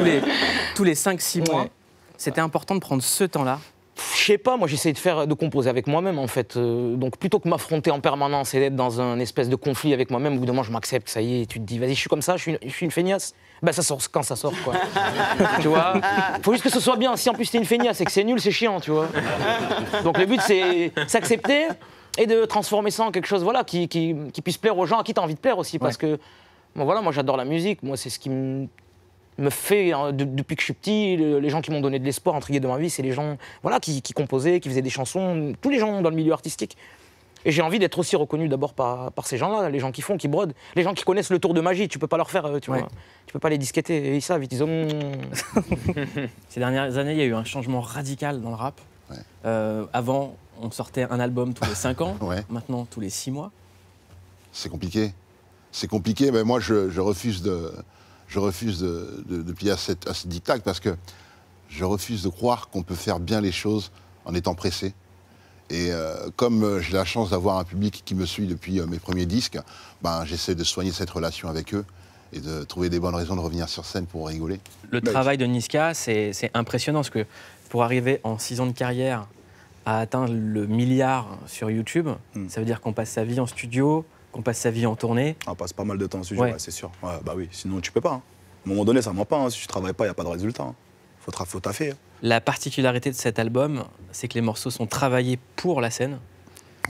tous les 5-6 mois. C'était important de prendre ce temps-là. Je sais pas, moi j'essaie de composer avec moi-même en fait. Donc plutôt que m'affronter en permanence et d'être dans un espèce de conflit avec moi-même, au bout d'un moment je m'accepte, ça y est, tu te dis vas-y, je suis comme ça, je suis une feignasse. Ben ça sort quand ça sort quoi. Tu vois, faut juste que ce soit bien. Si en plus t'es une feignasse et que c'est nul, c'est chiant, tu vois. Donc le but c'est s'accepter et de transformer ça en quelque chose voilà, qui puisse plaire aux gens à qui t'as envie de plaire aussi. Parce que bon, voilà, moi j'adore la musique, moi c'est ce qui me fait, depuis que je suis petit, les gens qui m'ont donné de l'espoir, entre guillemets, de ma vie, c'est les gens voilà, qui composaient, qui faisaient des chansons, tous les gens dans le milieu artistique. Et j'ai envie d'être aussi reconnu d'abord par ces gens-là, les gens qui font, qui brodent, les gens qui connaissent le tour de magie, tu peux pas leur faire, tu vois, tu peux pas les disqueter, et ils savent, ils disent Ces dernières années, il y a eu un changement radical dans le rap. Avant, on sortait un album tous les 5 ans, maintenant tous les 6 mois. C'est compliqué. C'est compliqué, mais moi je refuse de plier à ce diktat parce que je refuse de croire qu'on peut faire bien les choses en étant pressé. Et comme j'ai la chance d'avoir un public qui me suit depuis mes premiers disques, ben, j'essaie de soigner cette relation avec eux et de trouver des bonnes raisons de revenir sur scène pour rigoler. Le travail de Niska, c'est impressionnant parce que pour arriver en 6 ans de carrière a atteint le milliard sur YouTube, ça veut dire qu'on passe sa vie en studio, qu'on passe sa vie en tournée. On passe pas mal de temps en studio, ouais, c'est sûr. Ouais, bah oui, sinon tu peux pas. Hein. À un moment donné, ça ment pas. Hein. Si tu travailles pas, il n'y a pas de résultat. Hein. Faut taffer. Hein. La particularité de cet album, c'est que les morceaux sont travaillés pour la scène.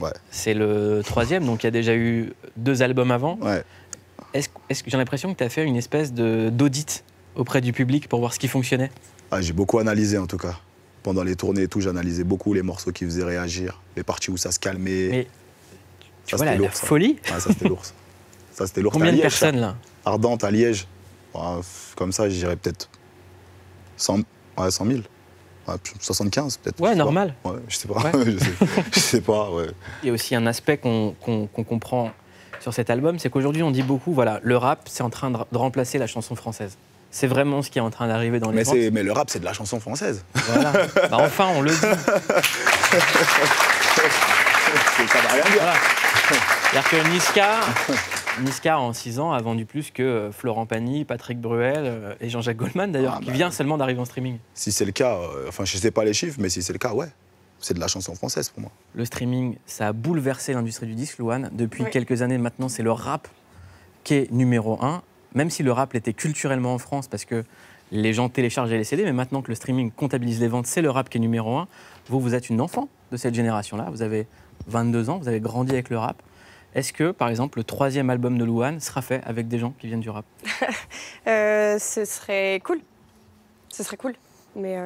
Ouais. C'est le 3e, donc il y a déjà eu 2 albums avant. Ouais. Est-ce que j'ai l'impression que tu as fait une espèce d'audit auprès du public pour voir ce qui fonctionnait? J'ai beaucoup analysé en tout cas. Pendant les tournées et tout, j'analysais beaucoup les morceaux qui faisaient réagir, les parties où ça se calmait. Mais tu vois la folie. Ouais, ça c'était lourd. Ça c'était lourd. Combien de personnes là? Ardente à Liège. Ouais, comme ça, je dirais peut-être 100 000. Ouais, 75 peut-être. Ouais, normal. Ouais, je sais pas. Ouais. je sais pas, ouais. Il y a aussi un aspect qu'on comprend sur cet album, c'est qu'aujourd'hui on dit beaucoup, voilà, le rap c'est en train de remplacer la chanson française. C'est vraiment ce qui est en train d'arriver dans les ventes. Mais le rap c'est de la chanson française. Voilà. Bah, enfin on le dit. Ça va rien dire. Voilà. C'est-à-dire que Niska en 6 ans a vendu plus que Florent Pagny, Patrick Bruel et Jean-Jacques Goldman d'ailleurs, qui vient seulement d'arriver en streaming. Si c'est le cas, enfin je sais pas les chiffres, mais si c'est le cas, ouais. C'est de la chanson française pour moi. Le streaming, ça a bouleversé l'industrie du disque, Louane. Depuis quelques années maintenant, c'est le rap qui est numéro 1. Même si le rap l'était culturellement en France, parce que les gens téléchargeaient les CD, mais maintenant que le streaming comptabilise les ventes, c'est le rap qui est numéro 1. Vous êtes une enfant de cette génération-là. Vous avez 22 ans, vous avez grandi avec le rap. Est-ce que, par exemple, le 3e album de Louane sera fait avec des gens qui viennent du rap? Ce serait cool. Ce serait cool. Mais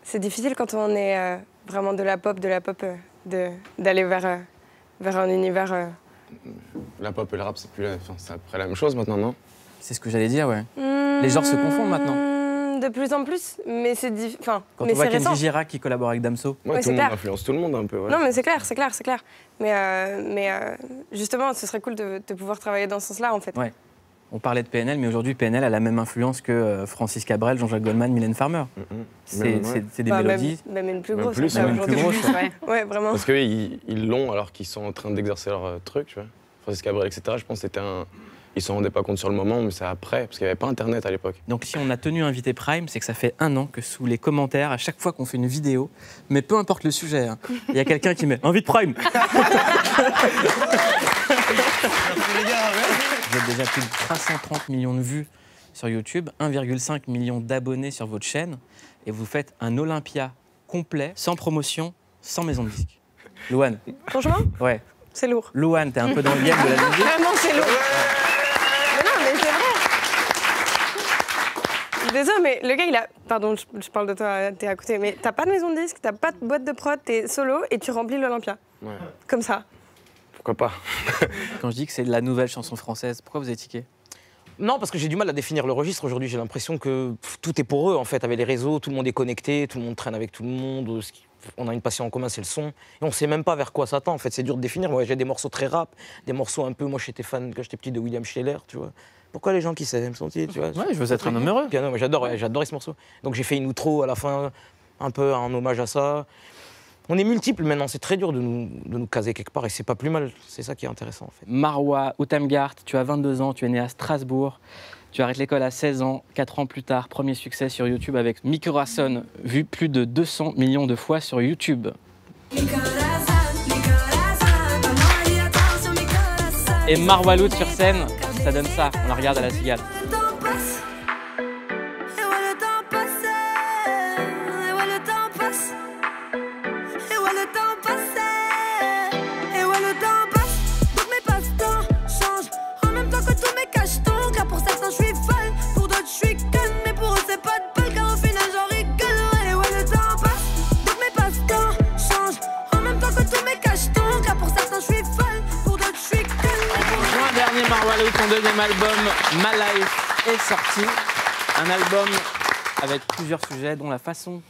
c'est difficile quand on est vraiment de la pop, d'aller vers un univers... La pop et le rap, c'est après la même chose maintenant, non? C'est ce que j'allais dire, ouais. Les genres se confondent maintenant. De plus en plus, mais c'est récent. Quand on voit Kenji Girac qui collabore avec Damso. Ouais, tout le monde influence tout le monde un peu. Ouais. Non, mais c'est clair. Mais justement, ce serait cool de pouvoir travailler dans ce sens-là, en fait. Ouais. On parlait de PNL, mais aujourd'hui, PNL a la même influence que Francis Cabrel, Jean-Jacques Goldman, Mylène Farmer. C'est des mélodies. Même une plus grosse. Même plus grosse. Ouais, vraiment. Parce qu'eux, ils l'ont alors qu'ils sont en train d'exercer leur truc, tu vois. Francis Cabrel, etc. Je pense que c'était un... Ils s'en rendaient pas compte sur le moment, mais c'est après, parce qu'il n'y avait pas Internet à l'époque. Donc si on a tenu invité Prime, c'est que ça fait 1 an que sous les commentaires, à chaque fois qu'on fait une vidéo, mais peu importe le sujet, il y a quelqu'un qui met « Invite Prime !» Vous avez déjà plus de 330 millions de vues sur YouTube, 1,5 million d'abonnés sur votre chaîne, et vous faites un Olympia complet, sans promotion, sans maison de disque. Louane. Franchement ? Ouais. C'est lourd. Louane, t'es un peu dans le game de la musique. Vraiment, c'est lourd. Mais c'est vrai. Désolé, mais le gars, il a... Pardon, je parle de toi, t'es à côté, mais t'as pas de maison de disque, t'as pas de boîte de prod, t'es solo et tu remplis l'Olympia. Ouais. Comme ça. Pourquoi pas? Quand je dis que c'est de la nouvelle chanson française, pourquoi vous avez tiqué? Non, parce que j'ai du mal à définir le registre aujourd'hui. J'ai l'impression que tout est pour eux, en fait. Avec les réseaux, tout le monde est connecté, tout le monde traîne avec tout le monde. On a une passion en commun, c'est le son. Et on ne sait même pas vers quoi ça tend, en fait. C'est dur de définir. Moi, j'ai des morceaux très rap, des morceaux un peu... Moi, j'étais fan, quand j'étais petit, de William Scheller, tu vois. Pourquoi les gens qui s'aiment sont-ils, tu vois? Ouais, je veux être un homme heureux. Moi, j'adorais ce morceau. Donc j'ai fait une outro à la fin, un peu en hommage à ça. On est multiples maintenant, c'est très dur de nous caser quelque part et c'est pas plus mal, c'est ça qui est intéressant en fait. Marwa Outamgart, tu as 22 ans, tu es né à Strasbourg, tu arrêtes l'école à 16 ans, 4 ans plus tard, premier succès sur YouTube avec Mi Corazón, vu plus de 200 millions de fois sur YouTube. Et Marwa Lout sur scène, ça donne ça, on la regarde à la cigale. Son deuxième album, My Life, est sorti. Un album avec plusieurs sujets, dont la façon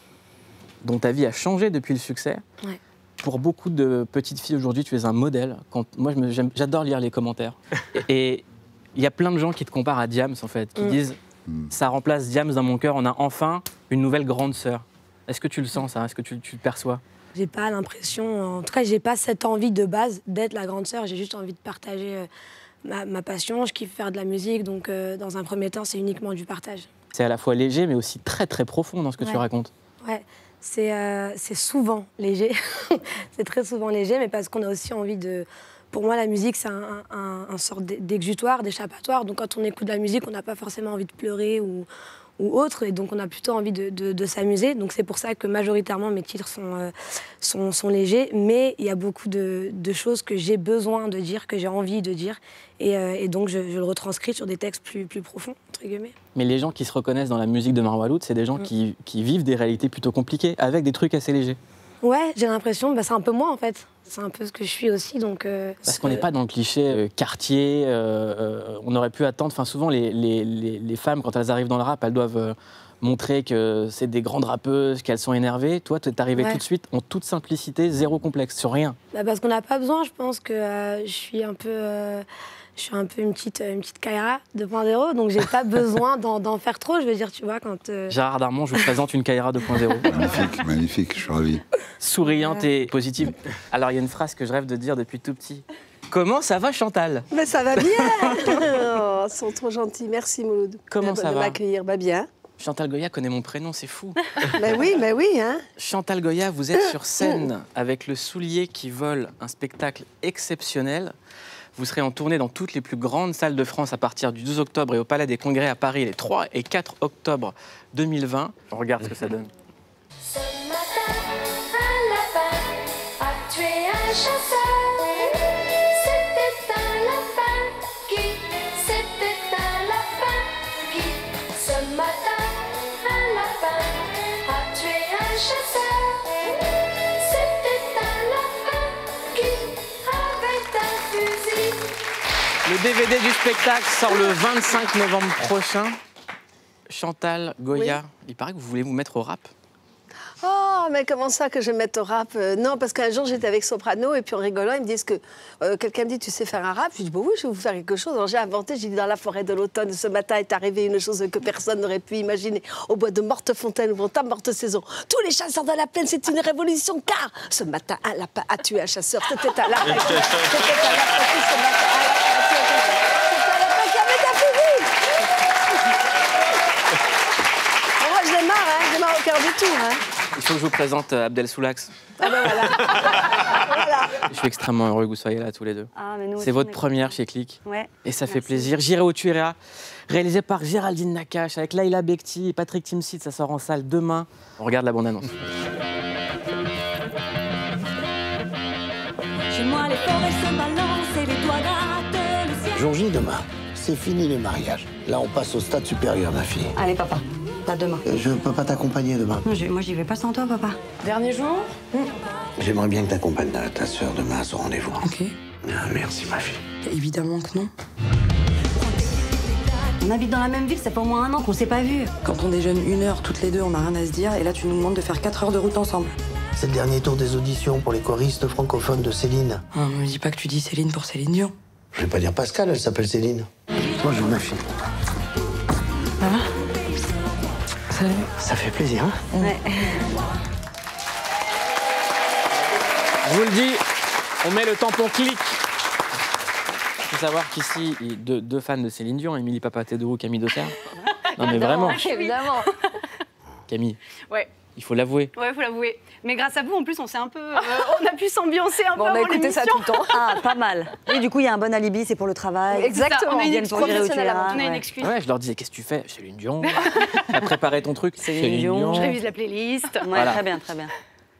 dont ta vie a changé depuis le succès. Ouais. Pour beaucoup de petites filles aujourd'hui, tu es un modèle. Moi, j'adore lire les commentaires. Et il y a plein de gens qui te comparent à Diams, en fait, qui disent « ça remplace Diams dans mon cœur, on a enfin une nouvelle grande sœur ». Est-ce que tu le sens, ça? Est-ce que tu le perçois? J'ai pas l'impression, en tout cas, j'ai pas cette envie de base d'être la grande sœur. J'ai juste envie de partager ma passion. Je kiffe faire de la musique, donc dans un premier temps, c'est uniquement du partage. C'est à la fois léger, mais aussi très très profond dans ce que tu racontes. Ouais, c'est souvent léger. C'est très souvent léger, mais parce qu'on a aussi envie de... Pour moi, la musique, c'est un sort d'exutoire, d'échappatoire. Donc quand on écoute de la musique, on n'a pas forcément envie de pleurer ou autre, et donc on a plutôt envie de s'amuser. Donc c'est pour ça que majoritairement mes titres sont légers, mais il y a beaucoup de choses que j'ai besoin de dire, que j'ai envie de dire, et donc je le retranscris sur des textes plus profonds, entre guillemets. Mais les gens qui se reconnaissent dans la musique de Marwa Aloud, c'est des gens qui vivent des réalités plutôt compliquées, avec des trucs assez légers. Ouais, j'ai l'impression, c'est un peu moi en fait. C'est un peu ce que je suis aussi, donc... Parce qu'on n'est pas dans le cliché quartier, on aurait pu attendre... Enfin, souvent, les femmes, quand elles arrivent dans le rap, elles doivent montrer que c'est des grandes rappeuses, qu'elles sont énervées. Toi, tu es arrivée tout de suite, en toute simplicité, zéro complexe, sur rien. Parce qu'on n'a pas besoin, je pense que je suis un peu une petite Kaira 2.0, donc j'ai pas besoin d'en faire trop, je veux dire, tu vois, quand... Gérard Darmon, je vous présente une Kaira 2.0. Magnifique, magnifique, je suis ravi. Souriante et positive. Alors, il y a une phrase que je rêve de dire depuis tout petit. Comment ça va, Chantal? Mais ça va bien. Oh, ils sont trop gentils, merci Mouloud. Comment ça va? De m'accueillir, bien. Chantal Goya connaît mon prénom, c'est fou. Mais oui, hein. Chantal Goya, vous êtes sur scène avec Le Soulier qui vole, un spectacle exceptionnel. Vous serez en tournée dans toutes les plus grandes salles de France à partir du 12 octobre et au Palais des Congrès à Paris les 3 et 4 octobre 2020. On regarde ce que ça donne. Ce matin, un lapin a tué un chasseur. C'était un lapin qui, c'était un lapin qui. Ce matin, un lapin a tué un chasseur. C'était un lapin qui avait un fusil. Le DVD du spectacle sort le 25 novembre prochain. Chantal Goya, il paraît que vous voulez vous mettre au rap. Oh, mais comment ça que je vais me mettre au rap? Non, parce qu'un jour, j'étais avec Soprano, et puis en rigolant, ils me disent que... quelqu'un me dit, tu sais faire un rap? Je dis, bon, oui, je vais vous faire quelque chose. Alors j'ai inventé, j'ai dit, dans la forêt de l'automne, ce matin est arrivé une chose que personne n'aurait pu imaginer. Au bois de Mortefontaine, où ta morte saison, tous les chasseurs de la plaine, c'est une révolution, car ce matin, un lapin a tué un chasseur. C'était un lapin. C'était un lapin qui, ce matin, un lapin a tué un chasseur. C'était un lapin qui avait un fusil. Moi, je démarre, hein, je démarre au cœur du tour, hein. Il faut que je vous présente Abdel Soulax. Ah ben voilà. Voilà. Je suis extrêmement heureux que vous soyez là tous les deux. Ah, mais nous aussi, c'est votre première chez Click. Ouais. Et ça fait plaisir. J'irai où tu iras, réalisé par Géraldine Nakache avec Laila Bekti et Patrick Timsit. Ça sort en salle demain. On regarde la bande-annonce. Chez moi, les forêts se balancent et les doigts grattent le ciel. Jour J demain, c'est fini les mariages. Là, on passe au stade supérieur, ma fille. Allez, papa, pas demain. Je peux pas t'accompagner demain. Moi, j'y vais pas sans toi, papa. Dernier jour? J'aimerais bien que t'accompagnes ta sœur demain à son rendez-vous. Ok. Ah, merci, ma fille. Évidemment que non. On habite dans la même ville, ça fait au moins 1 an qu'on s'est pas vus. Quand on déjeune 1 heure toutes les deux, on n'a rien à se dire, et là tu nous demandes de faire 4 heures de route ensemble. C'est le dernier tour des auditions pour les choristes francophones de Céline. Ah, me dis pas que tu dis Céline pour Céline Dion. Je vais pas dire Pascal, elle s'appelle Céline. Bonjour, ma fille. Ça va? Salut. Ça fait plaisir, hein? Ouais. Je vous le dis, on met le tampon Click. Il faut savoir qu'ici, il y a deux fans de Céline Dion, Émilie Papatédou, Camille Dosser. Non mais vraiment. Évidemment. Camille, Ouais. il faut l'avouer. Ouais, faut l'avouer. Mais grâce à vous, en plus, on s'est un peu, on a pu s'ambiancer un peu On a avant écouté ça l'émission. tout le temps. Ah, pas mal. Oui, du coup, il y a un bon alibi, c'est pour le travail. Exactement. On a une Ils viennent pour gérer où tu professionnelle iras, avant. On a une ouais. excuse. Ouais, je leur disais, qu'est-ce que tu fais? Céline Dion. T'as préparé ton truc? Céline Dion. Je révise la playlist. Ouais, Voilà. très bien, très bien.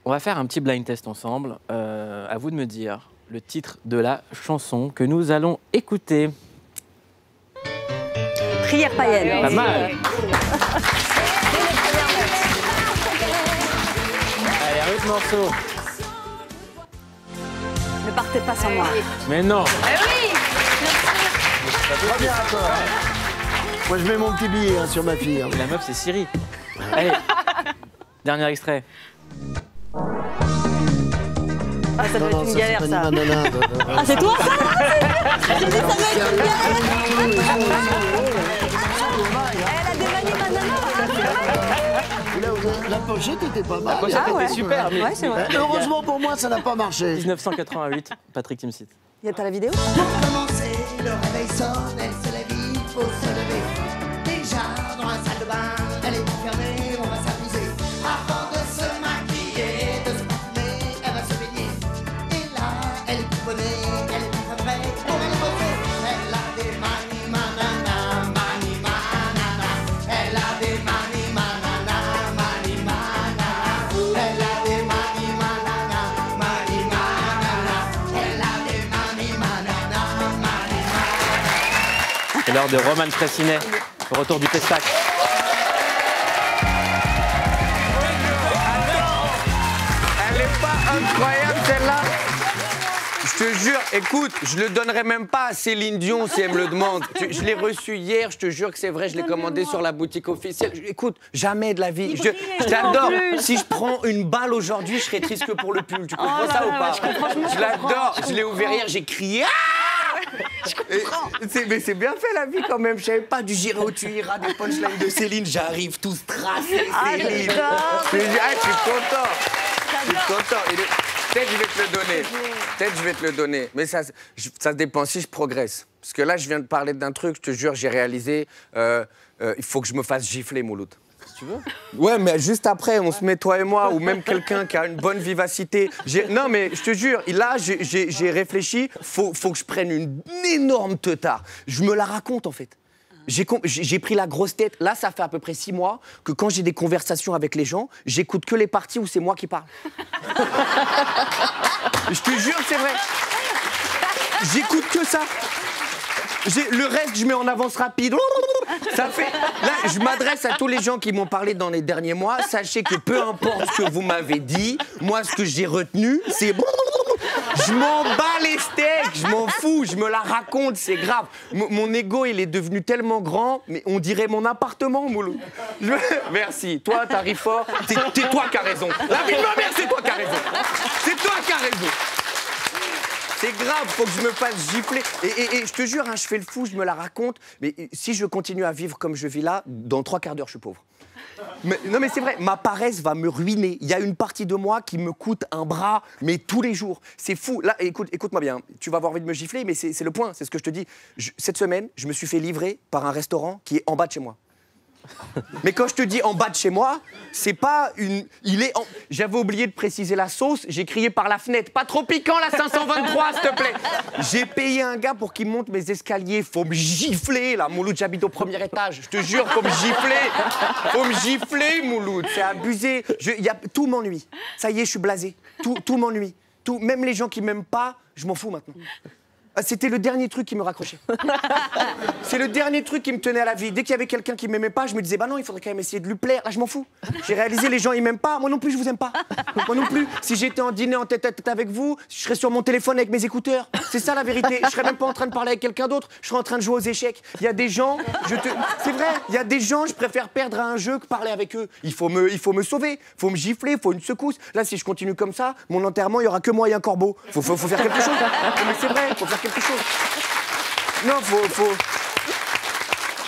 On va faire un petit blind test ensemble. À vous de me dire le titre de la chanson que nous allons écouter. Prière païenne. Pas mal. Allez, un autre morceau. Ne partez pas sans moi. Mais non. Premier accord. Moi, je mets mon petit billet hein, sur ma fille. Hein. La meuf, c'est Siri. Allez, dernier extrait. Ah, ça doit être une galère, c'est ça. pas une banana. Ah, c'est toi, ça? J'ai dit, ça doit être une galère. Elle a démanié ma nana. La pochette était pas mal. La pochette était super. Mais, Ouais, c'est vrai. Heureusement pour moi, ça n'a pas marché. 1988, Patrick Timsit. T'as la vidéo? Pour commencer, le réveil sonne, elle se lève, il faut se lever. Déjà dans la salle de bain, elle est enfermée, on va s'amuser. Avant de se maquiller. l'heure de Roman Fressinet, au retour du Pestac. Elle est pas incroyable celle-là? Je te jure, écoute, je le donnerai même pas à Céline Dion si elle me le demande. Je l'ai reçu hier, je te jure que c'est vrai, je l'ai commandé sur la boutique officielle. Écoute, jamais de la vie. Je t'adore. Si je prends une balle aujourd'hui, je serais triste que pour le pull. Tu comprends ça ou pas? Je l'adore. Je l'ai ouvert hier, j'ai crié. Mais c'est bien fait la vie quand même. Je savais pas du J'irai où tu iras, des punchlines de Céline. J'arrive tous tracés, Céline. Je suis content. Je suis content. Peut-être je vais te le donner. Peut-être je vais te le donner. Mais ça dépend si je progresse. Parce que là, je viens de parler d'un truc, je te jure, j'ai réalisé. Il faut que je me fasse gifler, Mouloud. Si tu veux. Ouais, mais juste après, on se met toi et moi, ou même quelqu'un qui a une bonne vivacité. Non, mais je te jure, là, j'ai réfléchi. Faut que je prenne une énorme teutard. Je me la raconte, en fait. J'ai pris la grosse tête. Là, ça fait à peu près 6 mois que quand j'ai des conversations avec les gens, j'écoute que les parties où c'est moi qui parle. Je te jure, c'est vrai. J'écoute que ça. Le reste, je mets en avance rapide. Ça fait... Là, je m'adresse à tous les gens qui m'ont parlé dans les derniers mois. Sachez que peu importe ce que vous m'avez dit, moi, ce que j'ai retenu, c'est... Je m'en bats les steaks, je m'en fous, je me la raconte, c'est grave. Mon ego, il est devenu tellement grand, mais on dirait mon appartement, Moulou. Merci. Toi, t'arrives fort. C'est toi qui as raison. La vie de ma mère, c'est toi qui as raison. C'est toi qui as raison. C'est grave, faut que je me fasse gifler. Et je te jure, hein, je fais le fou, je me la raconte. Mais si je continue à vivre comme je vis là, dans 3 quarts d'heure, je suis pauvre. Non mais c'est vrai, ma paresse va me ruiner. Il y a une partie de moi qui me coûte un bras, mais tous les jours. C'est fou. Là, écoute-moi bien, tu vas avoir envie de me gifler, mais c'est le point, c'est ce que je te dis. Cette semaine, je me suis fait livrer par un restaurant qui est en bas de chez moi. Mais quand je te dis en bas de chez moi, c'est pas une... J'avais oublié de préciser la sauce, j'ai crié par la fenêtre. Pas trop piquant, la 523, s'il te plaît. J'ai payé un gars pour qu'il monte mes escaliers. Faut me gifler, là. Mouloud, j'habite au 1er étage. Je te jure, faut me gifler. Faut me gifler, Mouloud. C'est abusé. Tout m'ennuie. Ça y est, je suis blasé. Tout m'ennuie. Même les gens qui m'aiment pas, je m'en fous maintenant. C'était le dernier truc qui me raccrochait. C'est le dernier truc qui me tenait à la vie. Dès qu'il y avait quelqu'un qui m'aimait pas, je me disais, bah non, il faudrait quand même essayer de lui plaire. Là, je m'en fous. J'ai réalisé, les gens, ils m'aiment pas. Moi non plus, je vous aime pas. Moi non plus. Si j'étais en dîner en tête à tête avec vous, je serais sur mon téléphone avec mes écouteurs. C'est ça la vérité. Je serais même pas en train de parler avec quelqu'un d'autre. Je serais en train de jouer aux échecs. Il y a des gens, c'est vrai, il y a des gens, je préfère perdre à un jeu que parler avec eux. Il faut me sauver. Faut me gifler, faut une secousse. Là, si je continue comme ça, mon enterrement, il y aura que moi et un corbeau. Faut faire quelque chose. Mais c'est vrai, faut faire quelque chose. Non, faut...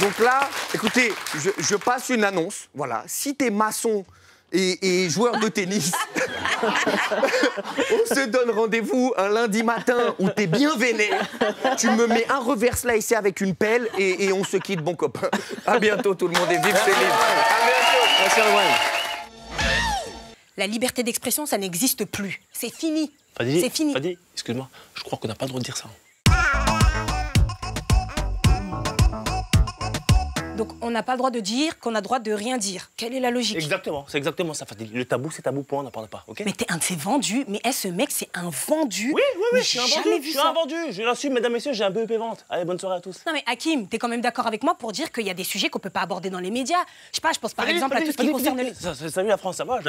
Donc là, écoutez, je passe une annonce. Voilà, si t'es maçon et joueur de tennis, on se donne rendez-vous un lundi matin où t'es bien vénère. Tu me mets un reverse slice avec une pelle et on se quitte, bon copain. À bientôt tout le monde et vive Céline. À bientôt. Merci Rowan. La liberté d'expression, ça n'existe plus. C'est fini. Fadi, c'est fini. Fadi, excuse-moi, je crois qu'on n'a pas le droit de dire ça. Donc on n'a pas le droit de dire qu'on a le droit de rien dire. Quelle est la logique? Exactement, c'est exactement ça, Fadi. Le tabou, c'est tabou, point, on n'en parle pas, ok? Mais t'es un de ces vendus. Mais ce mec, c'est un vendu. Oui, mais je suis un vendu. Je suis un vendu. Je l'assume, mesdames, messieurs, j'ai un BEP vente. Allez, bonne soirée à tous. Non mais Hakim, t'es quand même d'accord avec moi pour dire qu'il y a des sujets qu'on peut pas aborder dans les médias. Je sais pas, je pense par exemple à tout ce qui concerne les... Salut la France, ça va?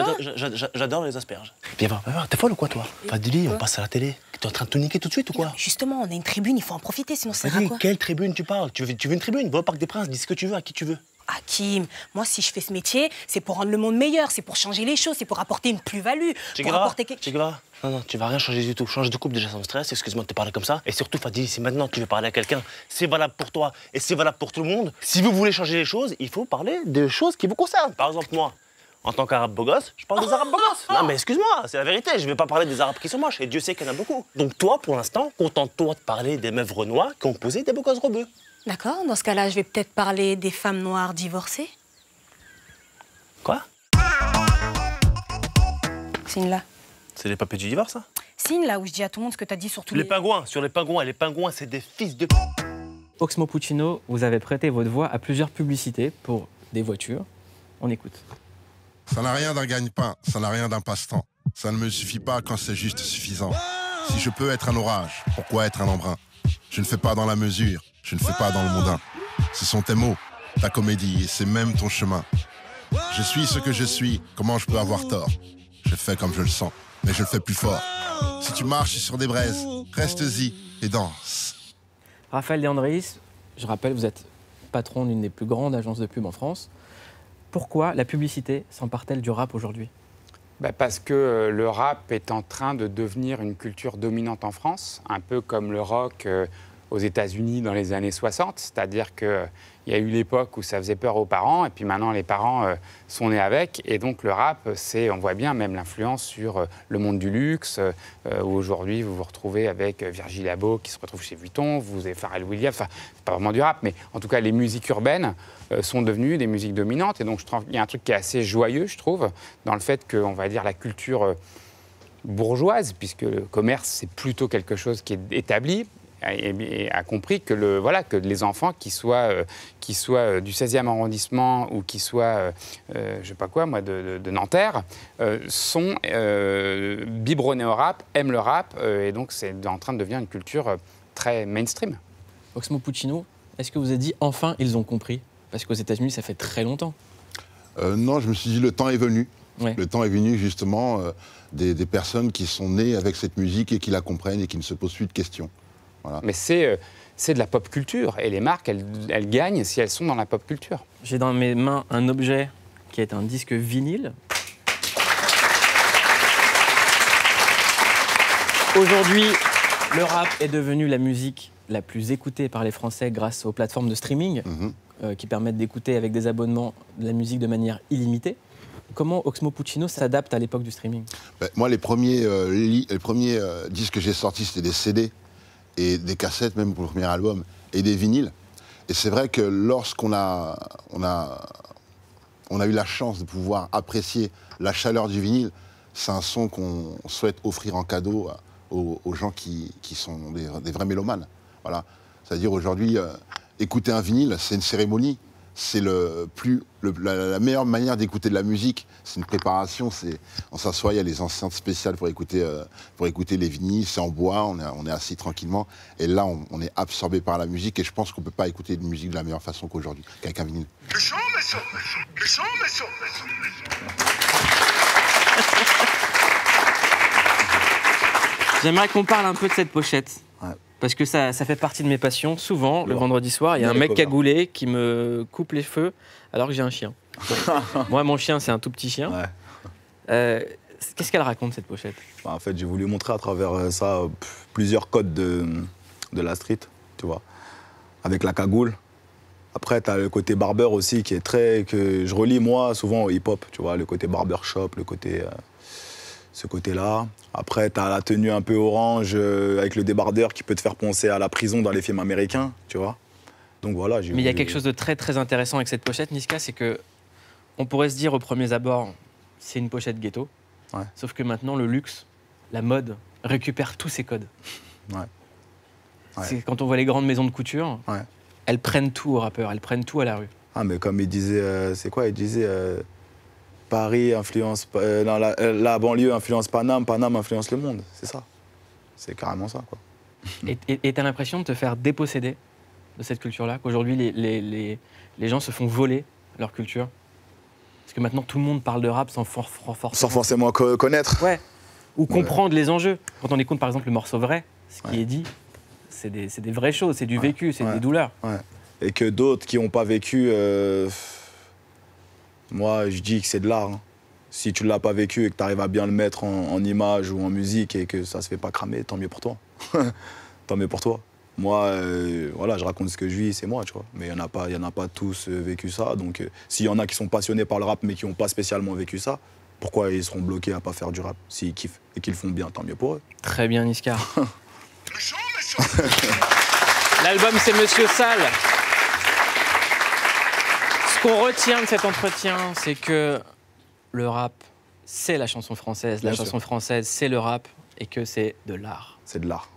J'adore les asperges. Viens voir, t'es folle ou quoi, toi? Fadi, on passe à la télé. T'es en train de tout niquer tout de suite ou quoi? Justement, on a une tribune, il faut en profiter, sinon ça sert à quoi? Quelle tribune tu parles? Tu veux une tribune? Va au Parc des Princes, dis ce que tu veux à qui tu veux. Hakim, moi si je fais ce métier, c'est pour rendre le monde meilleur, c'est pour changer les choses, c'est pour apporter une plus-value. Che Guevara, non, tu vas rien changer du tout. Change de couple déjà sans stress, excuse-moi de te parler comme ça. Et surtout, Fadi, si maintenant tu veux parler à quelqu'un, c'est valable pour toi et c'est valable pour tout le monde. Si vous voulez changer les choses, il faut parler de choses qui vous concernent. Par exemple, moi, en tant qu'arabe beau gosse, je parle des arabes beaux gosses. Non mais excuse-moi, c'est la vérité, je vais pas parler des arabes qui sont moches, et Dieu sait qu'il y en a beaucoup. Donc toi, pour l'instant, contente-toi de parler des meufs renois qui ont posé des beaux gosses rebeux. D'accord, dans ce cas-là, je vais peut-être parler des femmes noires divorcées. Quoi? Signe là. C'est les papiers du divorce, ça? Signe là où je dis à tout le monde ce que t'as dit sur tous les pingouins, sur les pingouins, c'est des fils de... Oxmo Puccino, vous avez prêté votre voix à plusieurs publicités pour des voitures. On écoute. Ça n'a rien d'un gagne-pain, ça n'a rien d'un passe-temps. Ça ne me suffit pas quand c'est juste suffisant. Si je peux être un orage, pourquoi être un embrun? Je ne fais pas dans la mesure, je ne fais pas dans le mondain. Ce sont tes mots, ta comédie, et c'est même ton chemin. Je suis ce que je suis, comment je peux avoir tort? Je fais comme je le sens, mais je le fais plus fort. Si tu marches sur des braises, reste-y et danse. Raphaël De Andréis, je rappelle, vous êtes patron d'une des plus grandes agences de pub en France. Pourquoi la publicité s'empare-t-elle du rap aujourd'hui? Parce que le rap est en train de devenir une culture dominante en France, un peu comme le rock aux États-Unis dans les années 60. C'est-à-dire qu'il y a eu l'époque où ça faisait peur aux parents, et puis maintenant les parents sont nés avec. Et donc le rap, on voit bien même l'influence sur le monde du luxe, où aujourd'hui vous vous retrouvez avec Virgil Abloh qui se retrouve chez Vuitton, vous avez Pharrell Williams, enfin c'est pas vraiment du rap, mais en tout cas les musiques urbaines sont devenues des musiques dominantes. Et donc il y a un truc qui est assez joyeux, je trouve, dans le fait qu'on va dire la culture bourgeoise, puisque le commerce c'est plutôt quelque chose qui est établi, et a compris que, que les enfants, qui soient du 16e arrondissement ou qui soient, je sais pas quoi, moi, de Nanterre, sont biberonnés au rap, aiment le rap, et donc c'est en train de devenir une culture très mainstream. Oxmo Puccino, est-ce que vous avez dit enfin ils ont compris? Parce qu'aux États-Unis, ça fait très longtemps. Non, je me suis dit le temps est venu. Ouais. Le temps est venu justement des personnes qui sont nées avec cette musique et qui la comprennent et qui ne se posent plus de questions. Voilà. Mais c'est de la pop culture, et les marques, elles gagnent si elles sont dans la pop culture. J'ai dans mes mains un objet qui est un disque vinyle. Aujourd'hui, le rap est devenu la musique la plus écoutée par les Français grâce aux plateformes de streaming qui permettent d'écouter avec des abonnements de la musique de manière illimitée. Comment Oxmo Puccino s'adapte à l'époque du streaming? Moi, les premiers disques que j'ai sortis, c'était des CD. Et des cassettes, même pour le premier album, et des vinyles. Et c'est vrai que lorsqu'on a eu la chance de pouvoir apprécier la chaleur du vinyle, c'est un son qu'on souhaite offrir en cadeau aux gens qui sont des vrais mélomanes. Voilà. C'est-à-dire aujourd'hui, écouter un vinyle, c'est une cérémonie. C'est la meilleure manière d'écouter de la musique. C'est une préparation. On s'assoit, il y a les enceintes spéciales pour écouter les vinyles. C'est en bois, on est assis tranquillement. Et là, on est absorbé par la musique. Et je pense qu'on ne peut pas écouter de musique de la meilleure façon qu'aujourd'hui, qu'avec un vinyle. J'aimerais qu'on parle un peu de cette pochette. Parce que ça fait partie de mes passions. Souvent, le vendredi soir, il y a un mec cagoulé qui me coupe les cheveux alors que j'ai un chien. Moi, mon chien, c'est un tout petit chien. Qu'est-ce qu'elle raconte, cette pochette? En fait, j'ai voulu montrer à travers ça plusieurs codes de la street, tu vois, avec la cagoule. Après, tu as le côté barbeur aussi qui est que je relie moi souvent au hip-hop, tu vois, le côté barbershop, le côté... ce côté-là. Après, tu as la tenue un peu orange avec le débardeur qui peut te faire penser à la prison dans les films américains, tu vois. Donc voilà. Mais il y a quelque chose de très très intéressant avec cette pochette, Niska, c'est que on pourrait se dire au premiers abords, c'est une pochette ghetto. Ouais. Sauf que maintenant, le luxe, la mode, récupère tous ces codes. C'est quand on voit les grandes maisons de couture, elles prennent tout aux rappeurs, elles prennent tout à la rue. Ah, mais comme il disait, c'est quoi? Il disait... Paris influence... la banlieue influence Paname, Paname influence le monde. C'est ça. C'est carrément ça, quoi. Et t'as l'impression de te faire déposséder de cette culture-là? Qu'aujourd'hui, les gens se font voler leur culture? Parce que maintenant, tout le monde parle de rap sans forcément connaître. Ouais. Ou comprendre les enjeux. Quand on écoute, par exemple, le morceau Vrai, ce qui est dit, c'est des vraies choses, c'est du vécu, c'est des douleurs. Et que d'autres qui n'ont pas vécu... Moi, je dis que c'est de l'art. Hein. Si tu ne l'as pas vécu et que tu arrives à bien le mettre en image ou en musique et que ça ne se fait pas cramer, tant mieux pour toi. Tant mieux pour toi. Moi, voilà, je raconte ce que je vis, c'est moi, tu vois. Mais il n'y en a pas tous vécu ça. Donc, s'il y en a qui sont passionnés par le rap mais qui n'ont pas spécialement vécu ça, pourquoi ils seront bloqués à ne pas faire du rap? S'ils kiffent et qu'ils le font bien, tant mieux pour eux. Très bien, Niska. L'album, c'est Monsieur Sale. Ce qu'on retient de cet entretien, c'est que le rap, c'est la chanson française. La chanson française, c'est le rap, et que c'est de l'art. C'est de l'art.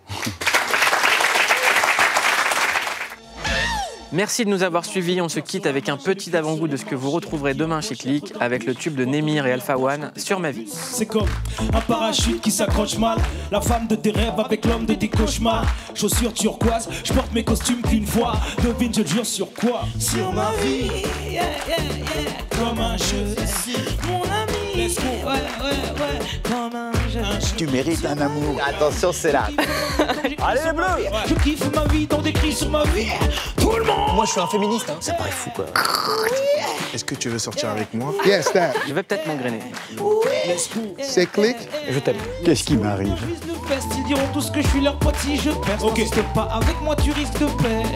Merci de nous avoir suivis. On se quitte avec un petit avant-goût de ce que vous retrouverez demain chez Click avec le tube de Némir et Alpha One, Sur ma vie. C'est comme un parachute qui s'accroche mal. La femme de tes rêves avec l'homme de tes cauchemars. Chaussures turquoise, je porte mes costumes qu'une fois. Devine, je jure sur quoi? Sur ma vie, yeah, yeah, yeah. Comme un jeu, mon ami. Let's go. Ouais, comme un jeu. Tu mérites un amour. Attention, c'est là. Allez les bleus. Je kiffe ma vie, dans des cris sur ma vie. Tout le monde. Moi, je suis un féministe. Hein. C'est pas fou, quoi. Est-ce que tu veux sortir avec moi? Yes, that. Je vais peut-être m'engrainer. C'est Click. Je t'aime. Qu'est-ce qui m'arrive? Ils diront tous que je suis leur pote si je perds. Ok. Reste pas avec moi, tu risques de perdre.